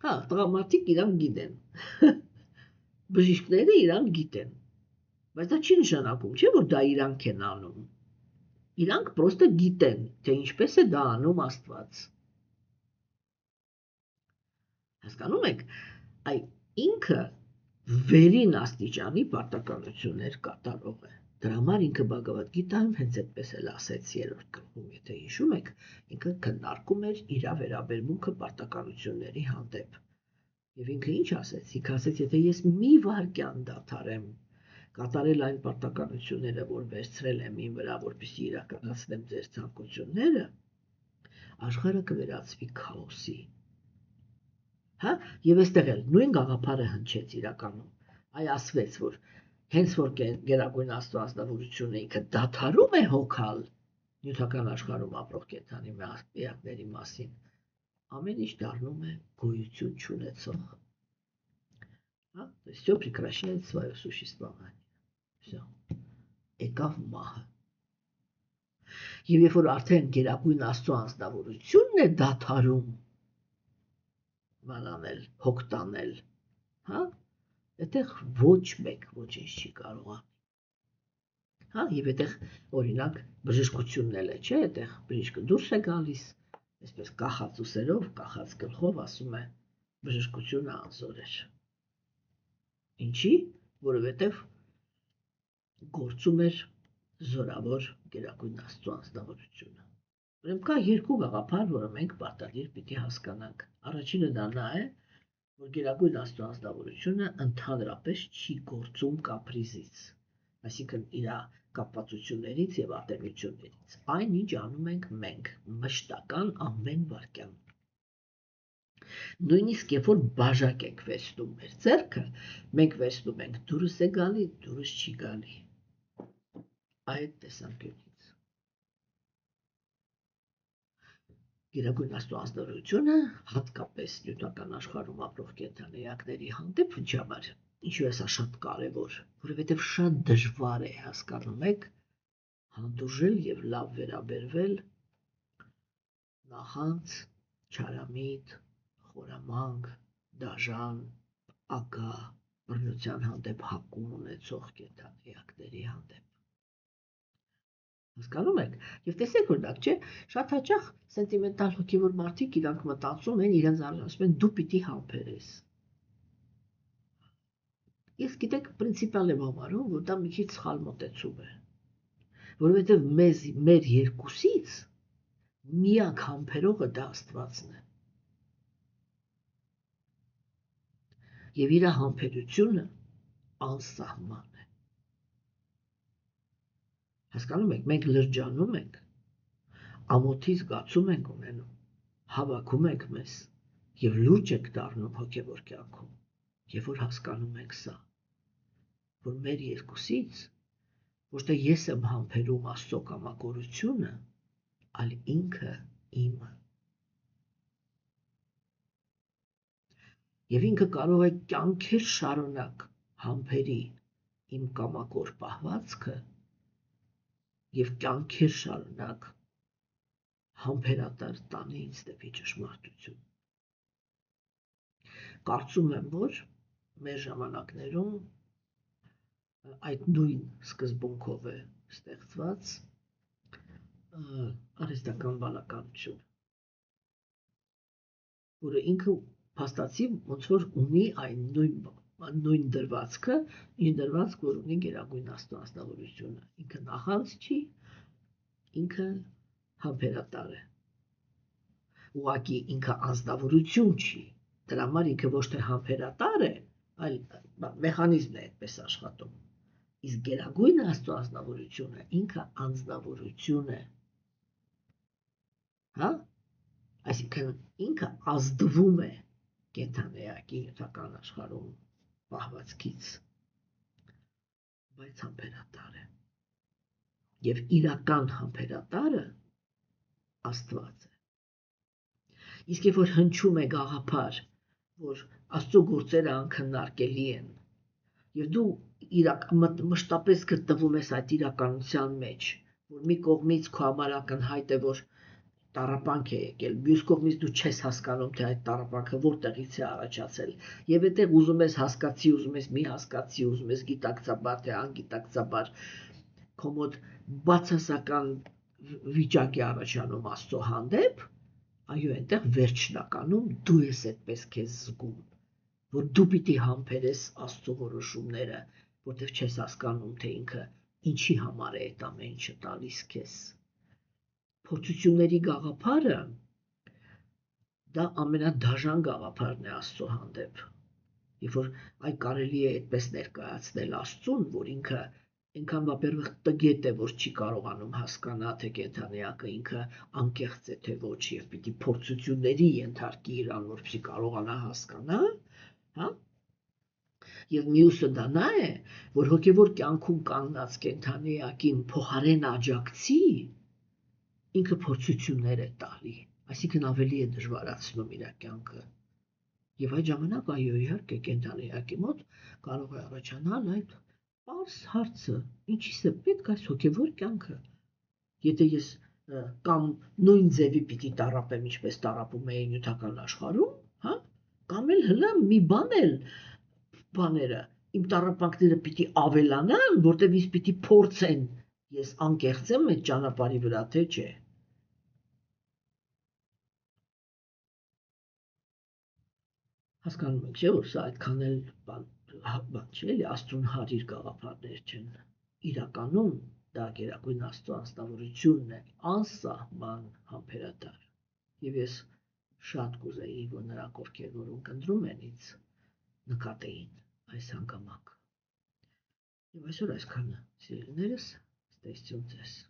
հա, տղամարդիկ իրանք գիտեն, բժիշկները իրանք գիտեն, բայց դա չի նշանակում, չէ, որ դա իրանք են անում։ Իրանք պրոստը գիտեն, թե ինչպես է դա անում Աստված։ Հասկանում եք, ինքը վերին աստիճանի պարտականություններ կատարող է։ Դրա համար ինքը Բhagavad Gita-ում հենց այդպես էլ ասեց երրորդ գլխում, եթե հիշում եք, ինքը քննարկում էր իր վերաբերմունքը պարտականությունների հանդեպ։ Եվ ինքը ինչ ասեց, ինքը ասեց, եթե ես մի վայրկյան դադարեմ կատարել այն պարտականությունները, որ վերցրել եմ իմ վրա, որպեսզի իրականացնեմ ձեր ցանկությունները, աշխարհը կվերածվի քաոսի։ Հա, եւ այստեղ էլ նույն գաղափարը հնչեց իրականում։ Ասվեց, որ հենց որ Գերագույն Աստվածնավորությունը ինքը դադարում է հոգալ նյութական աշխարհում ապրող կենդանի միակների մասին, ամեն ինչ դառնում է գոյություն չունեցող։ Հա, то есть всё прекращает свое существование. Всё. Եկավ մահը։ Եվ երբ որ արդեն Գերագույն Աստծո անձնավորությունն է դադարում մանանել, հոգ տանել, հա, այդտեղ ոչ մեկ ոչինչ չի կարող անի։ Հա, եւ այդտեղ օրինակ բժշկությունն էլ է, չէ, այդտեղ բժիշկը դուրս է գալիս, այսպես կախած ուսերով, կախած գլխով ասում է բժշկությունը անզոր էր։ Ինչի, որովհետեւ գործում էր զորավոր Գերագույն Աստծո անձնավորությունը։ Ուրեմն կա երկու գաղափար, որը մենք պարտադիր պիտի հասկանանք։ Առաջինը դա է, որ Գերագույն Աստծո անձնավորությունը ընդհանրապես չի գործում կապրիզից, այսինքն իր կապվածություններից եւ ատելություններից։ Այն ինչ անում ենք մենք, մշտական ամեն վայրկյան։ Նույնիսկ երբ որ բաժակ ենք վերցնում մեր ձեռքը, մենք վերցնում ենք դուրս է գալի, դուրս չի գալի։ Այդ տեսանկյունից Գերագույն Աստծո անձնավորությունը հատկապես նյութական աշխարհում ապրող կենդանիակների հանդեպ վճամար, ինչու է սա շատ կարևոր, որովհետև շատ դժվար է, հասկանում եք, հանդուրժել եւ լավ վերաբերվել նախանց, չարամիտ, խորամանկ, դաժան, ագահ, բռնության հանդեպ հակում ունեցող կենդանիակների հանդեպ։ Հասկանում եք, եւ տեսեք օրինակ, չէ, շատ հաճախ սենտիմենտալ հոգեվոր մարդիկ իրանք մտածում են, իրենց ասում են դու պիտի համբերես։ Ես գիտեք, պրինցիպալ եմ համարում, որ դա մի քիչ սխալ մոտեցում է, որովհետեւ մեր երկուսից միակ համբերողը դա Աստվածն է։ Եվ իր համբերությունը անսահման է։ Հասկանում եք, մենք լրջանում ենք, ամոթի զգացում ենք ունենում, հավաքում ենք մեզ եւ լուրջ ենք դառնում հոգեվոր կյանքում, երբ որ հասկանում ենք սա, որ մեր երկուսից ոչ թե ես եմ համբերում Աստծո կամակորությունը, այլ ինքը իմը։ Եվ ինքը կարող է կյանքեր շարունակ համբերի իմ կամակոր պահվածքը եւ կյանքեր շարունակ համբերատար տանի ինձ դեպի ճշմարտություն։ Կարծում եմ, որ մեր ժամանակներում այդ նույն սկզբունքով է ստեղծված արհեստական բանականություն, որը ինքը փաստացի ոնց որ ունի այն նույն նույն դրվածքը, ինչ դրվածք, որ ունի Գերագույն Աստծո անձնավորությունը, ինքը նախանձ չի, ինքը համբերատար է, ուղղակի ինքը անձնավորություն չի, դրա համար ինքը ոչ թե համբերատար է, այլ մեխանիզմն է այդպես աշխատում, իսկ Գերագույն Աստծո անձնավորությունը ինքը անձնավորություն է, հա, այսինքն ինքը ազդվում է կենդանեակի նյութական աշխարհում պահվածքից, բայց համբերատար է, և իրական համբերատարը Աստված է, իսկ երբ որ հնչում է գաղափար, որ Աստծո գործերը անքննարկելի են, և դու մշտապես գտնվում ես այդ իրականության մեջ, որ մի կողմից քո համար ակնհայտ է, որ տառապանք է եկել, մյուս կողմից դու չես հասկանում, թե այդ տառապանքը որտեղից է առաջացել, եւ այդտեղ ուզում ես հասկացի, ուզում ես մի հասկացի, ուզում ես գիտակցաբար, թե անգիտակցաբար, քո մոտ բացասական վիճակ է առաջանում Աստծո հանդեպ, այո, այնտեղ վերջնականում դու ես այդպես քեզ զգում, որ դու պիտի համբերես Աստծո որոշումները, որտեղ չես հասկանում, թե ինքը ինչի համար է այդ ամեն ինչը տալիս քեզ։ Փորձությունների գաղափարը դա ամենադաժան գաղափարն է Աստծո հանդեպ, երբ որ այ կարելի է այդպես ներկայացնել Աստծուն, որ ինքը այնքան վապերվղ տգետ է, որ չի կարողանում հասկանա, թե կենդանեակը ինքը անկեղծ է, թե ոչ, եւ պիտի փորձությունների ենթարկի իրան, որպեսզի կարողանա հասկանա, հա? Եվ մյուսը դա նա է, որ հոգևոր կյանքում կանգնած կենդանեակին փոխարեն աջակցի, ինքը փորձություններ է տալի, այսինքն ավելի է դժվարացնում իր կյանքը։ Եվ այդ ժամանակ այո, իհարկե կենդանեակի մոտ կարող է առաջանալ այդ պարզ հարցը, ինչի՞ս է պետք այս հոգևոր կյանքը։ Եթե ես կամ նույն ձևի պիտի տառապեմ, ինչպես տառապում էի նյութական աշխարհում, հա, կամ էլ հլը մի բան էլ բաները, իմ տառապանքները պիտի ավելանան, որտեղ ինձ պիտի փորձեն, ես անկեղծ եմ այդ ճանապարհի վրա, թե չէ։ Հասկանում եք, չէ՞ որ սա այդքան էլ բան չի, էլի Աստծուն հարիր գաղափարներ չեն։ Իրականում դա Գերագույն Աստծո անձնավորությունն է, անսահման համբերատար։ Եվ ես շատ կուզեի, որ նրանք, ովքեր որ ունկնդրում են ինձ, նկատեին այս հանգամանքը։ Եվ այսօր այսքանը, սիրելիներս, ստեսություն ձեզ։